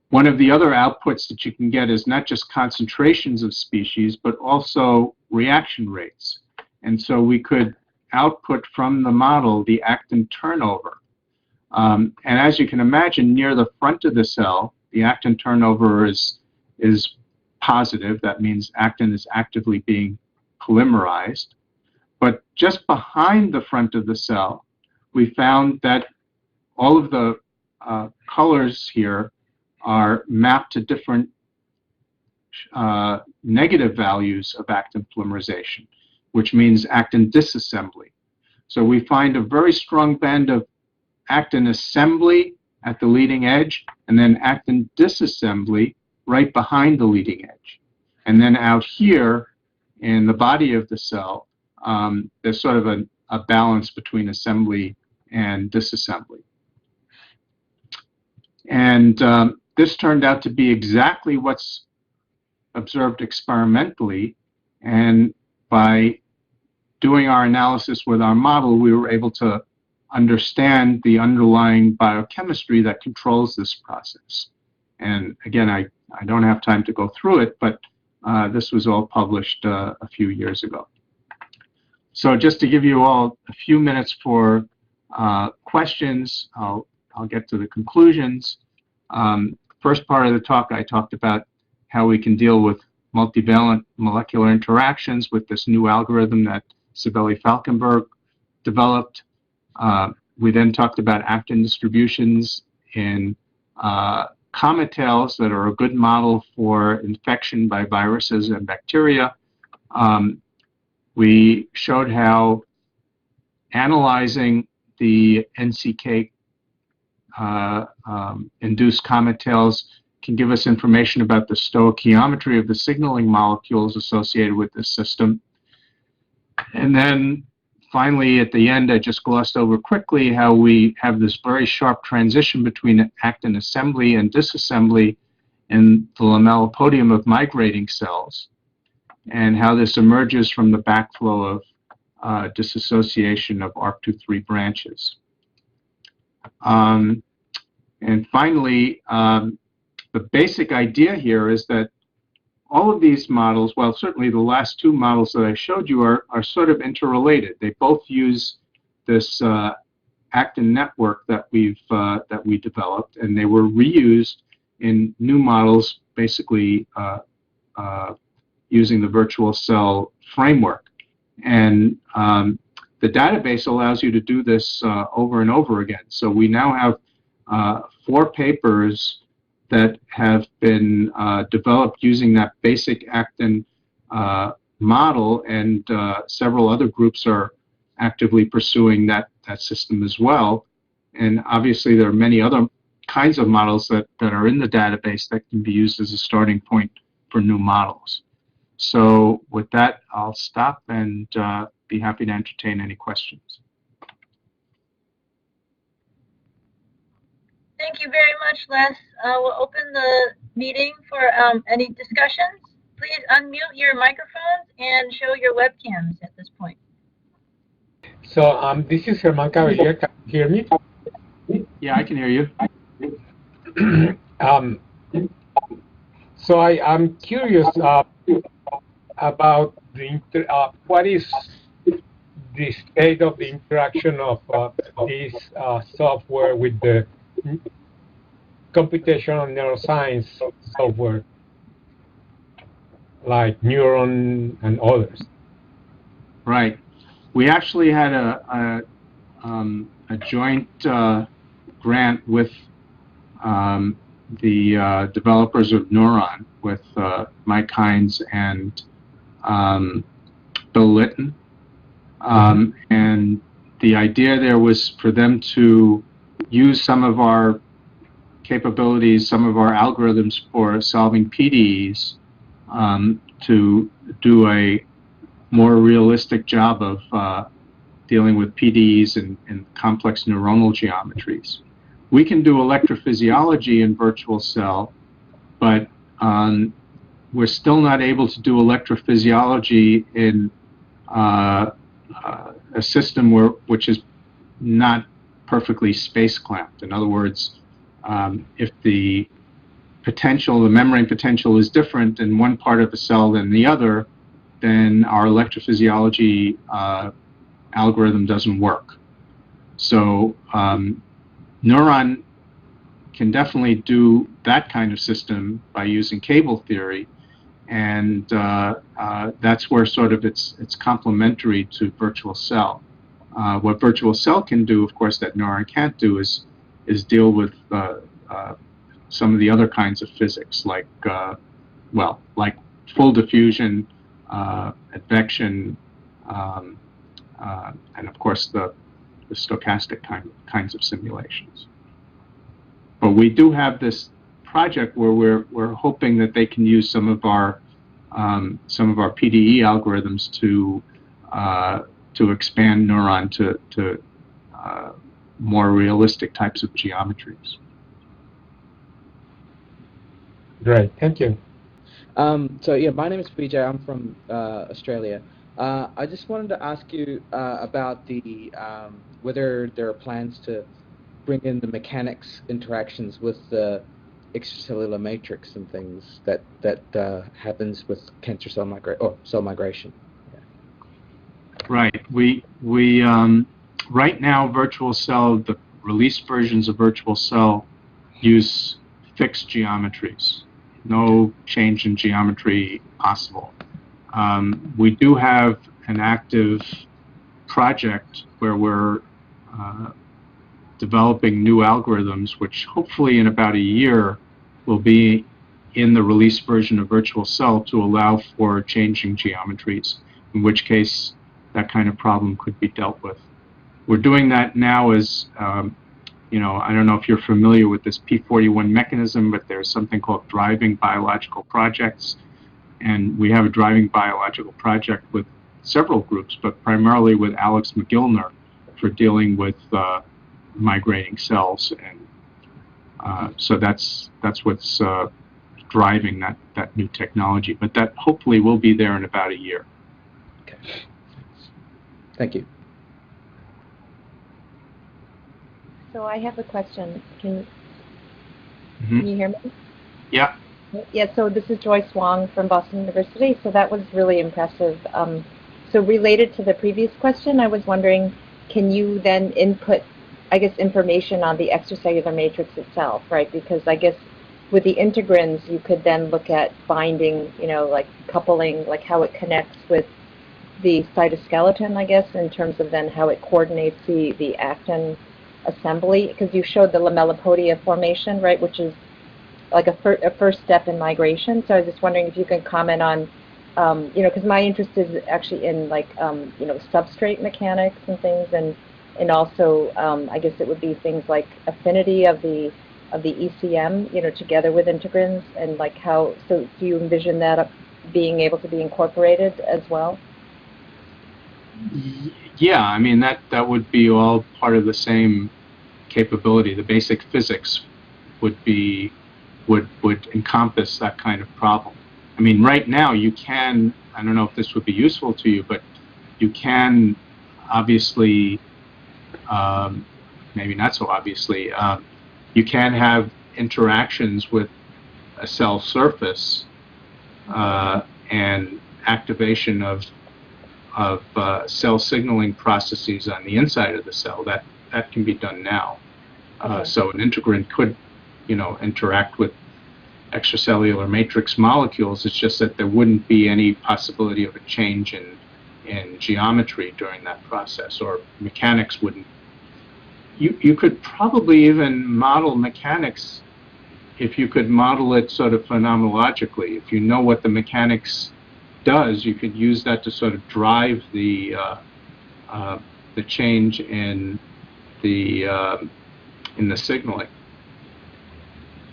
One of the other outputs that you can get is not just concentrations of species, but also reaction rates. And so we could output from the model the actin turnover. And as you can imagine, near the front of the cell, the actin turnover is positive. That means actin is actively being polymerized. But just behind the front of the cell, we found that all of the colors here are mapped to different negative values of actin polymerization, which means actin disassembly. So we find a very strong band of actin assembly at the leading edge, and then actin disassembly right behind the leading edge. And then out here in the body of the cell, there's sort of a balance between assembly and disassembly. And this turned out to be exactly what's observed experimentally, and by doing our analysis with our model, we were able to understand the underlying biochemistry that controls this process. And again, I don't have time to go through it, but this was all published a few years ago. So just to give you all a few minutes for questions, I'll get to the conclusions. First part of the talk, I talked about how we can deal with multivalent molecular interactions with this new algorithm that Sabelli-Falkenberg developed. We then talked about actin distributions in comet tails that are a good model for infection by viruses and bacteria. We showed how analyzing the NCK induced comet tails can give us information about the stoichiometry of the signaling molecules associated with this system. And then finally, at the end, I just glossed over quickly how we have this very sharp transition between actin assembly and disassembly in the lamellipodium of migrating cells, and how this emerges from the backflow of dissociation of ARP2/3 branches. And finally, the basic idea here is that all of these models, well, certainly the last two models that I showed you are sort of interrelated. They both use this actin network that we developed, and they were reused in new models, basically using the virtual cell framework. And the database allows you to do this over and over again. So we now have 4 papers that have been developed using that basic actin model, and several other groups are actively pursuing that system as well. And obviously there are many other kinds of models that are in the database that can be used as a starting point for new models. So with that, I'll stop and be happy to entertain any questions. Thank you very much, Les. We'll open the meeting for any discussions. Please unmute your microphones and show your webcams at this point. So this is Germán Caballero. Can you hear me? Yeah, I can hear you. So I'm curious about what is the state of the interaction of this software with the computational neuroscience software, like Neuron and others. Right. We actually had a joint grant with the developers of Neuron, with Mike Hines and Bill Litton. And the idea there was for them to use some of our capabilities, some of our algorithms for solving PDEs, to do a more realistic job of dealing with PDEs and complex neuronal geometries. We can do electrophysiology in virtual cell, but we're still not able to do electrophysiology in a system which is not perfectly space clamped. In other words, if the membrane potential is different in one part of the cell than the other, then our electrophysiology algorithm doesn't work. So Neuron can definitely do that kind of system by using cable theory, and that's where sort of it's complementary to virtual cell. What virtual cell can do, of course, that Neuron can't do is deal with some of the other kinds of physics, like like full diffusion, advection, and of course the stochastic kinds of simulations. But we do have this project where we're hoping that they can use some of our PDE algorithms to expand Neuron to more realistic types of geometries. Great, thank you. So yeah, my name is Vijay. I'm from Australia. I just wanted to ask you about the whether there are plans to bring in the mechanics interactions with the extracellular matrix and things that happens with cancer cell migration. Yeah. Right. We right now virtual cell, the released versions of virtual cell use fixed geometries. No change in geometry possible. We do have an active project where we're developing new algorithms, which hopefully in about a year will be in the released version of virtual cell to allow for changing geometries, in which case that kind of problem could be dealt with. We're doing that now as I don't know if you're familiar with this P41 mechanism, but there's something called driving biological projects. And we have a driving biological project with several groups, but primarily with Alex McGillner for dealing with migrating cells. And so that's what's driving that new technology. But that hopefully will be there in about a year. Okay. Thank you. So I have a question. Can Mm-hmm. you hear me? Yeah. Yeah, so this is Joyce Wong from Boston University. So that was really impressive. So related to the previous question, I was wondering, can you then input, I guess, information on the extracellular matrix itself, right? Because I guess with the integrins, you could then look at binding, like coupling, like how it connects with the cytoskeleton, I guess, in terms of then how it coordinates the actin assembly? Because you showed the lamellipodia formation, right, which is like a first step in migration. So I was just wondering if you can comment on, because my interest is actually in like, substrate mechanics and things, and also I guess it would be things like affinity of the ECM, together with integrins, and like how. So do you envision that being able to be incorporated as well? Yeah, I mean that would be all part of the same capability. The basic physics would encompass that kind of problem. I mean, right now you can, I don't know if this would be useful to you, but you can obviously, maybe not so obviously, you can have interactions with a cell surface and activation of cell signaling processes on the inside of the cell. That can be done now. So an integrin could, interact with extracellular matrix molecules. It's just that there wouldn't be any possibility of a change in geometry during that process, or mechanics wouldn't. You could probably even model mechanics if you could model it sort of phenomenologically. If you know what the mechanics does, you could use that to sort of drive the change in the signaling.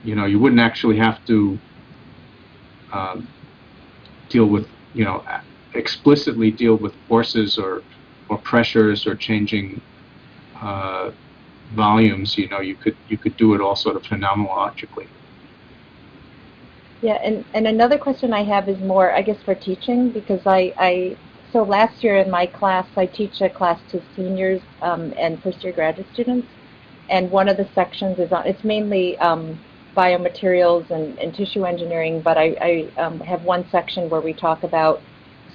You wouldn't actually have to deal with, explicitly deal with forces or pressures or changing volumes. You could do it all sort of phenomenologically. Yeah, and another question I have is more, I guess, for teaching, because so last year in my class, I teach a class to seniors and first-year graduate students, and one of the sections is it's mainly biomaterials and tissue engineering, but I have one section where we talk about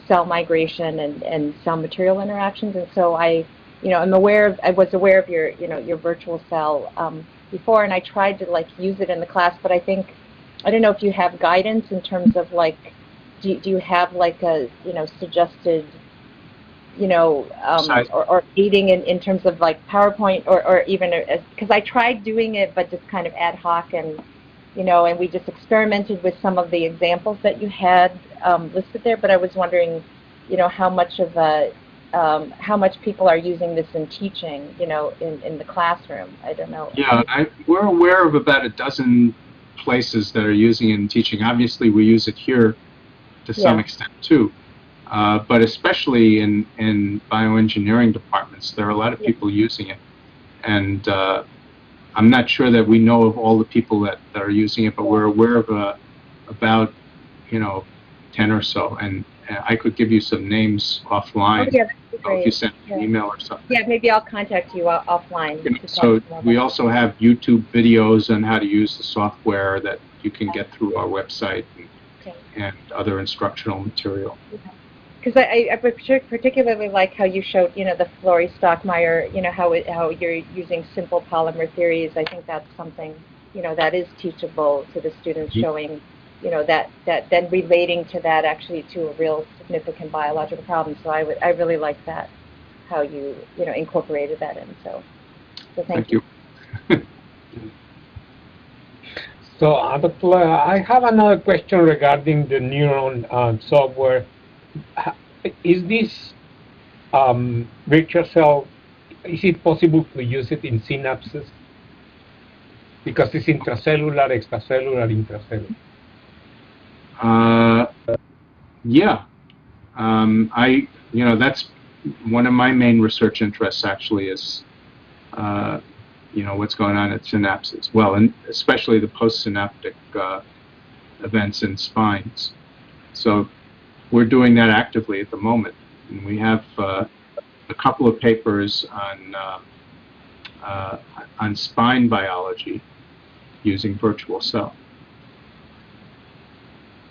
cell migration and cell material interactions, and so I was aware of your virtual cell before, and I tried to use it in the class, but I don't know if you have guidance in terms of do you have a suggested or aiding in terms of PowerPoint or even because I tried doing it but just kind of ad hoc, and and we just experimented with some of the examples that you had listed there, but I was wondering how much people are using this in teaching in the classroom. I don't know. Yeah, we're aware of about a dozen places that are using it in teaching. Obviously we use it here to some extent too, but especially in bioengineering departments there are a lot of people using it, and I'm not sure that we know of all the people that are using it, but we're aware of about 10 or so, and I could give you some names offline. Oh, yeah, that'd be great. If you send an email or something. Yeah, maybe I'll contact you offline. So we also have YouTube videos on how to use the software that you can get through our website, and other instructional material. Because I particularly like how you showed, the Flory-Stockmeyer, how you're using simple polymer theories. I think that's something, that is teachable to the students, showing, that then relating to that actually to a real significant biological problem. So I really like that, how you, incorporated that in. So thank you. So, I have another question regarding the neuron software. Is this virtual cell, is it possible to use it in synapses? Because it's intracellular, extracellular, intracellular. Yeah. That's one of my main research interests actually is, what's going on at synapses. Well, and especially the postsynaptic events in spines. So we're doing that actively at the moment. And we have a couple of papers on spine biology using virtual cell.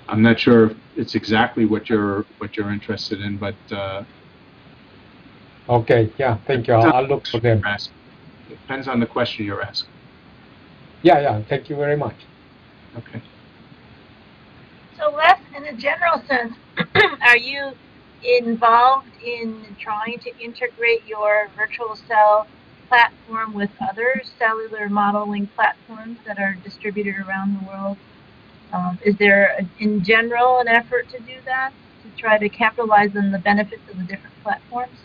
I'm not sure if it's exactly what you're interested in, but okay, yeah, thank you. I'll look for them. It depends on the question you're asking. Yeah, thank you very much. Okay. So Les, in a general sense, are you involved in trying to integrate your virtual cell platform with other cellular modeling platforms that are distributed around the world? Is there, in general, an effort to do that, to try to capitalize on the benefits of the different platforms?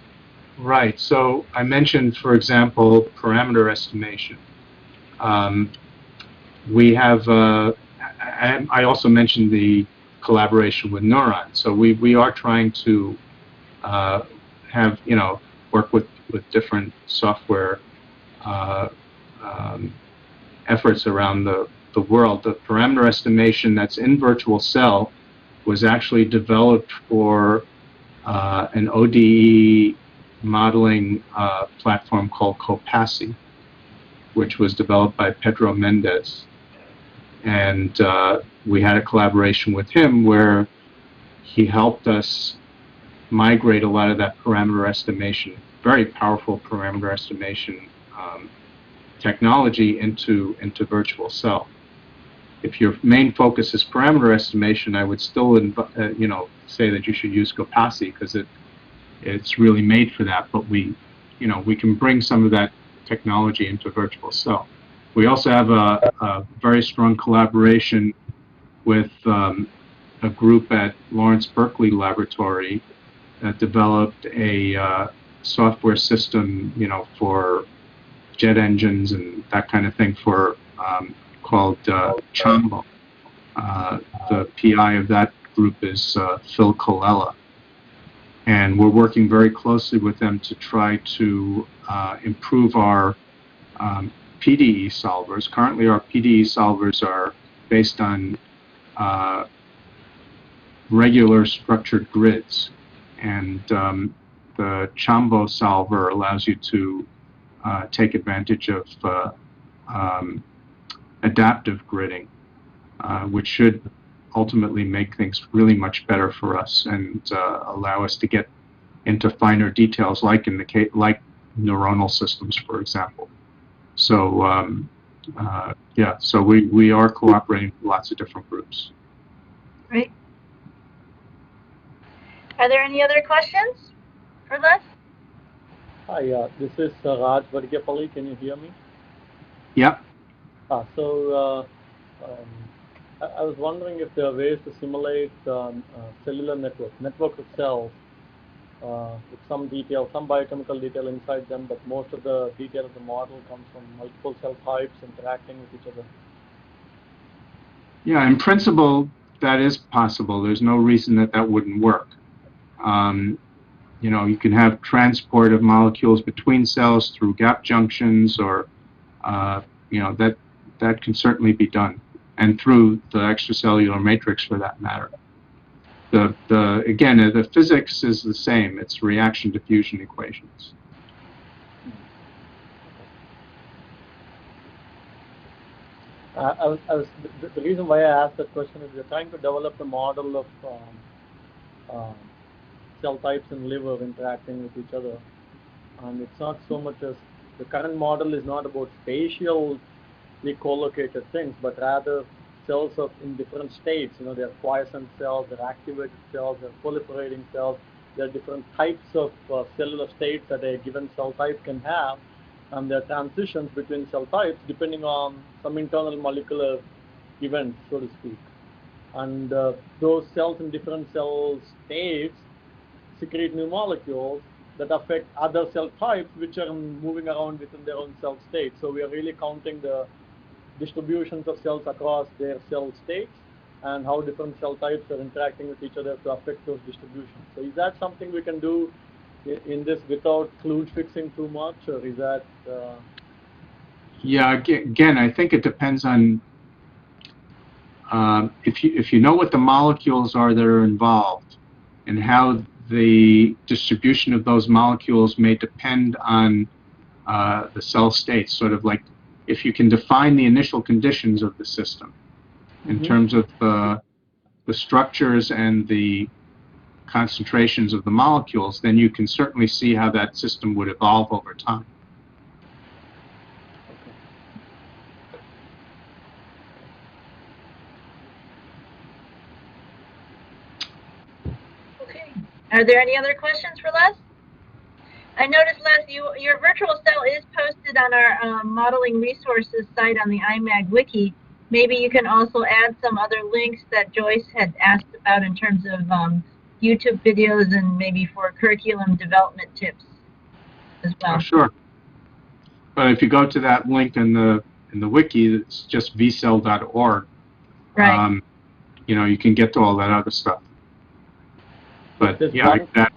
Right. So I mentioned, for example, parameter estimation. We have, I also mentioned the collaboration with neurons. So we are trying to have, work with different software efforts around the world. The parameter estimation that's in virtual cell was actually developed for an ODE modeling platform called Copasi, which was developed by Pedro Mendez. And we had a collaboration with him where he helped us migrate a lot of that parameter estimation, very powerful parameter estimation technology into virtual cell. If your main focus is parameter estimation, I would still say that you should use Copasi because it's really made for that. But we can bring some of that technology into virtual cell. We also have a very strong collaboration with a group at Lawrence Berkeley Laboratory that developed a software system, for jet engines and that kind of thing called Chambo. The PI of that group is Phil Colella. And we're working very closely with them to try to improve our PDE solvers. Currently, our PDE solvers are based on regular structured grids. And the Chambo solver allows you to take advantage of adaptive gridding, which should ultimately make things really much better for us and allow us to get into finer details, like in the case, like neuronal systems, for example. So yeah, so we are cooperating with lots of different groups. Great. Are there any other questions for Les? Hi, this is Raj Vargapalli. Can you hear me? Yep. So I was wondering if there are ways to simulate cellular network of cells with some detail, some biochemical detail inside them, but most of the detail of the model comes from multiple cell types interacting with each other. Yeah, in principle, that is possible. There's no reason that wouldn't work. You can have transport of molecules between cells through gap junctions, or that can certainly be done, and through the extracellular matrix, for that matter. Again, the physics is the same. It's reaction-diffusion equations. The reason why I asked that question is we're trying to develop a model of cell types in liver interacting with each other, and it's not so much as the current model is not about spatially co-located things, but rather cells in different states. There are quiescent cells, there are activated cells, there are proliferating cells. There are different types of cellular states that a given cell type can have, and there are transitions between cell types depending on some internal molecular events, so to speak. And those cells in different cell states secrete new molecules that affect other cell types which are moving around within their own cell state. So we are really counting the distributions of cells across their cell states and how different cell types are interacting with each other to affect those distributions. So is that something we can do in this without kludge fixing too much, or is that? Yeah, again, I think it depends on if you know what the molecules are that are involved and how the distribution of those molecules may depend on the cell states, sort of like if you can define the initial conditions of the system in terms of the structures and the concentrations of the molecules, then you can certainly see how that system would evolve over time. Okay. Are there any other questions for Les? I noticed, Les, your virtual cell is posted on our modeling resources site on the IMAG wiki. Maybe you can also add some other links that Joyce had asked about in terms of YouTube videos and maybe for curriculum development tips as well. Oh, sure. But if you go to that link in the wiki, it's just vcell.org. Right. You know, you can get to all that other stuff. But yeah, I can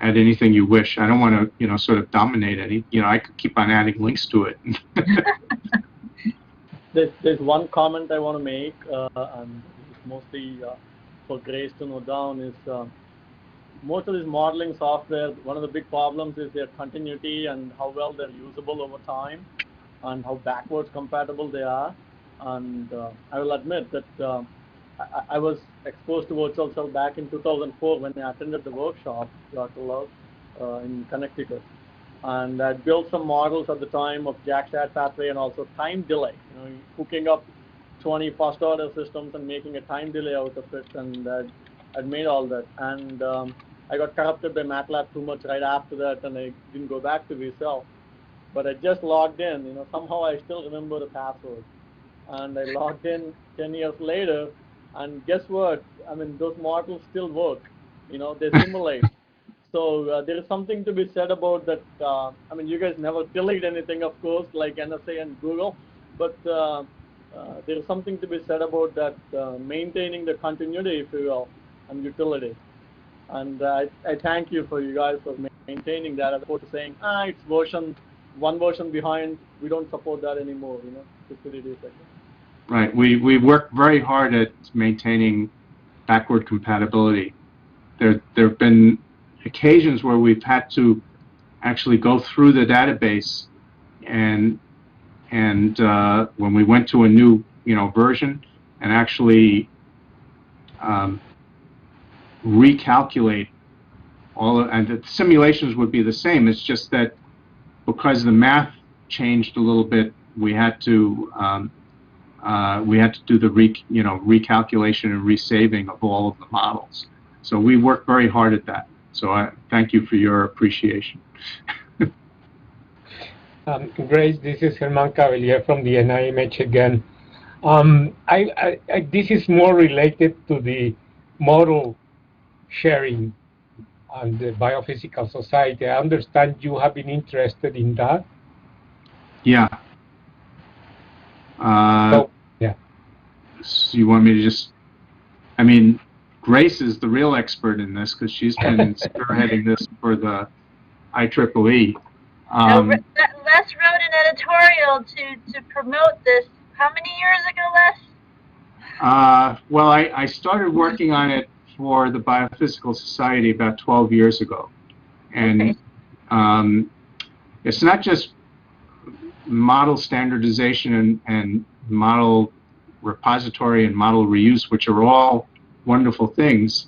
add anything you wish. I don't want to, you know, sort of dominate any. You know, I could keep on adding links to it. There's one comment I want to make, and it's mostly for Grace to note down, is most of this modeling software, one of the big problems is their continuity and how well they're usable over time and how backwards compatible they are. And I will admit that I was exposed to virtual cell back in 2004 when I attended the workshop, Dr. Loew, in Connecticut. And I built some models at the time of JAK-STAT pathway and also time delay, you know, hooking up 20 first order systems and making a time delay out of it, and I'd made all that. And I got corrupted by MATLAB too much right after that, and I didn't go back to VCell. But I just logged in, you know, somehow I still remember the password. And I logged in 10 years later, and guess what? I mean, those models still work, you know, they simulate. So there is something to be said about that. I mean, you guys never delete anything, of course, like NSA and Google, but there is something to be said about that maintaining the continuity, if you will, and utility. And I thank you for you guys for maintaining that, as opposed to saying, it's one version behind, we don't support that anymore, you know, security seconds. Right. We work very hard at maintaining backward compatibility. There have been occasions where we've had to actually go through the database, and when we went to a new, you know, version, and actually recalculate all of, and the simulations would be the same. It's just that because the math changed a little bit, we had to do the recalculation and resaving of all of the models. So we work very hard at that. So I thank you for your appreciation. Grace, this is Germán Cavelier from the NIMH again. This is more related to the model sharing on the Biophysical Society. I understand you have been interested in that. Yeah. Yeah. So you want me to just, I mean, Grace is the real expert in this because she's been spearheading this for the IEEE. Les wrote an editorial to promote this. How many years ago, Les? Well, I started working on it for the Biophysical Society about 12 years ago. And okay. It's not just model standardization and model repository and model reuse, which are all wonderful things,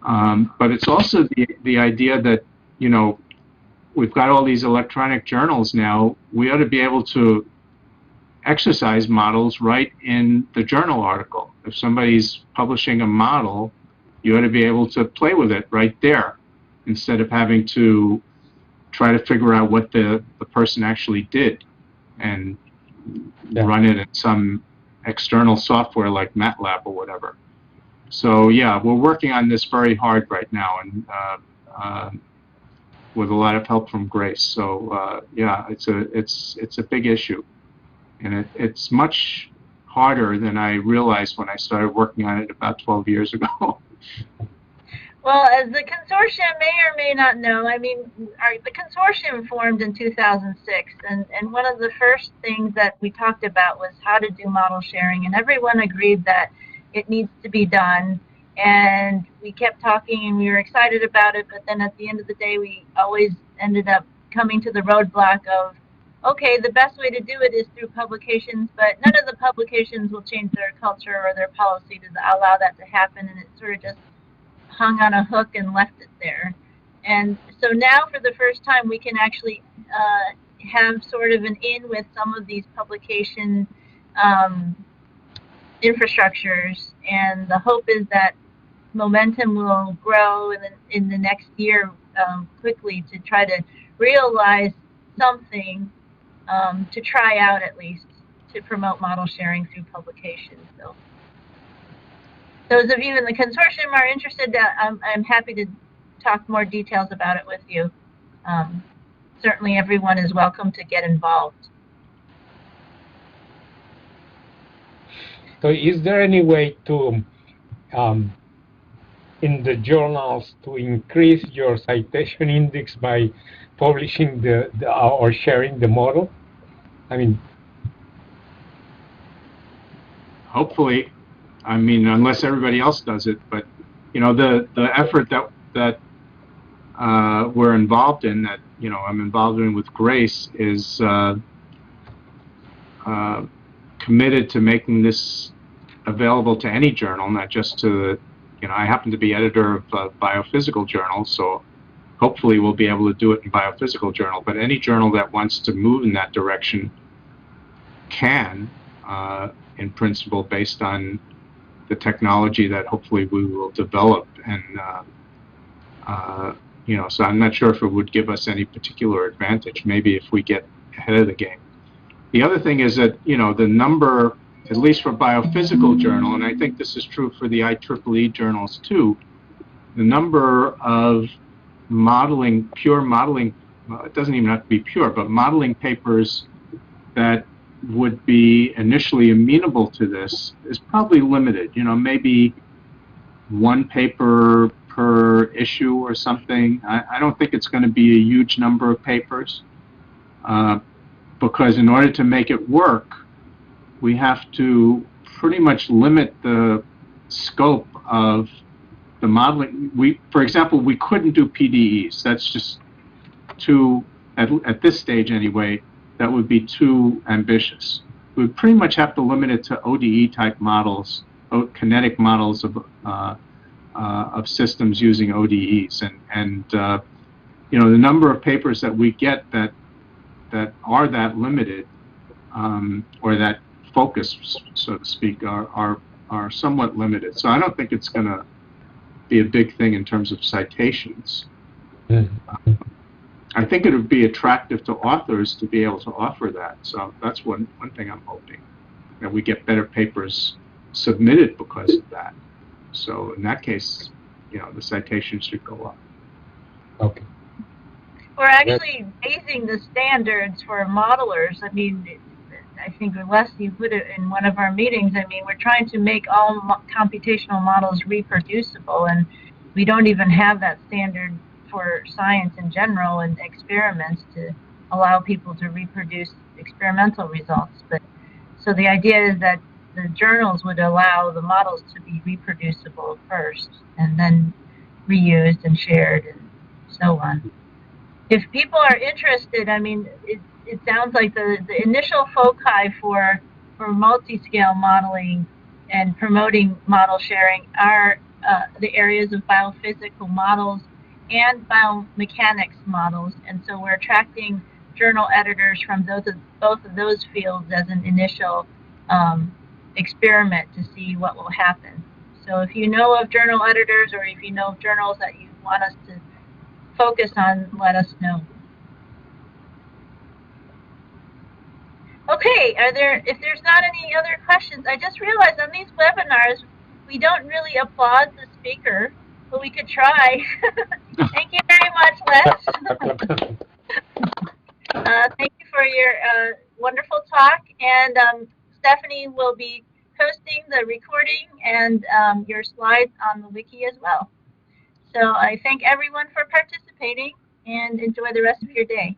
but it's also the idea that, you know, we've got all these electronic journals now. We ought to be able to exercise models right in the journal article. If somebody's publishing a model, you ought to be able to play with it right there, instead of having to try to figure out what the person actually did and run it in some external software like MATLAB or whatever. So yeah, we're working on this very hard right now, and with a lot of help from Grace. So yeah, it's a big issue, and it's much harder than I realized when I started working on it about 12 years ago. Well, as the consortium may or may not know, I mean, the consortium formed in 2006, and one of the first things that we talked about was how to do model sharing, and everyone agreed that it needs to be done, and we kept talking and we were excited about it, but then at the end of the day, we always ended up coming to the roadblock of, okay, the best way to do it is through publications, but none of the publications will change their culture or their policy to allow that to happen, and it sort of just hung on a hook and left it there. And so now for the first time we can actually have sort of an in with some of these publication infrastructures, and the hope is that momentum will grow in the next year quickly to try to realize something to try out, at least, to promote model sharing through publication. So those of you in the consortium are interested, I'm happy to talk more details about it with you. Certainly everyone is welcome to get involved. So is there any way to, in the journals, to increase your citation index by publishing or sharing the model? I mean, hopefully, I mean, unless everybody else does it, but you know, the effort that we're involved in, that I'm involved in with Grace, is committed to making this available to any journal, not just to I happen to be editor of a biophysical journal, so hopefully we'll be able to do it in biophysical journal, but any journal that wants to move in that direction can, in principle, based on the technology that hopefully we will develop. And so I'm not sure if it would give us any particular advantage, maybe if we get ahead of the game. The other thing is that the number, at least for biophysical journal, and I think this is true for the IEEE journals too, the number of modeling, pure modeling, well, it doesn't even have to be pure, but modeling papers that would be initially amenable to this is probably limited. Maybe one paper per issue or something. I don't think it's going to be a huge number of papers, because in order to make it work, we have to pretty much limit the scope of the modeling. For example, we couldn't do PDEs. That's just too, at this stage anyway, that would be too ambitious. We would pretty much have to limit it to ODE type models, kinetic models of systems using ODEs, and the number of papers that we get that are that limited, or that focus, so to speak, are somewhat limited. So I don't think it's going to be a big thing in terms of citations. I think it would be attractive to authors to be able to offer that. So that's one thing I'm hoping, that we get better papers submitted because of that. So in that case, the citations should go up. Okay. We're actually raising the standards for modelers. I mean, I think Leslie put it in one of our meetings. I mean, we're trying to make all computational models reproducible, and we don't even have that standard for science in general and experiments to allow people to reproduce experimental results. But so the idea is that the journals would allow the models to be reproducible first, and then reused and shared and so on. If people are interested, I mean, it sounds like the initial foci for multiscale modeling and promoting model sharing are the areas of biophysical models and biomechanics models, and so we're attracting journal editors from both of those fields as an initial experiment to see what will happen. So if you know of journal editors, or if you know of journals that you want us to focus on, let us know. Okay, if there's not any other questions, I just realized on these webinars, we don't really applaud the speaker, but we could try. Thank you very much, Les. Thank you for your wonderful talk, and Stephanie will be posting the recording and your slides on the wiki as well. So I thank everyone for participating, and enjoy the rest of your day.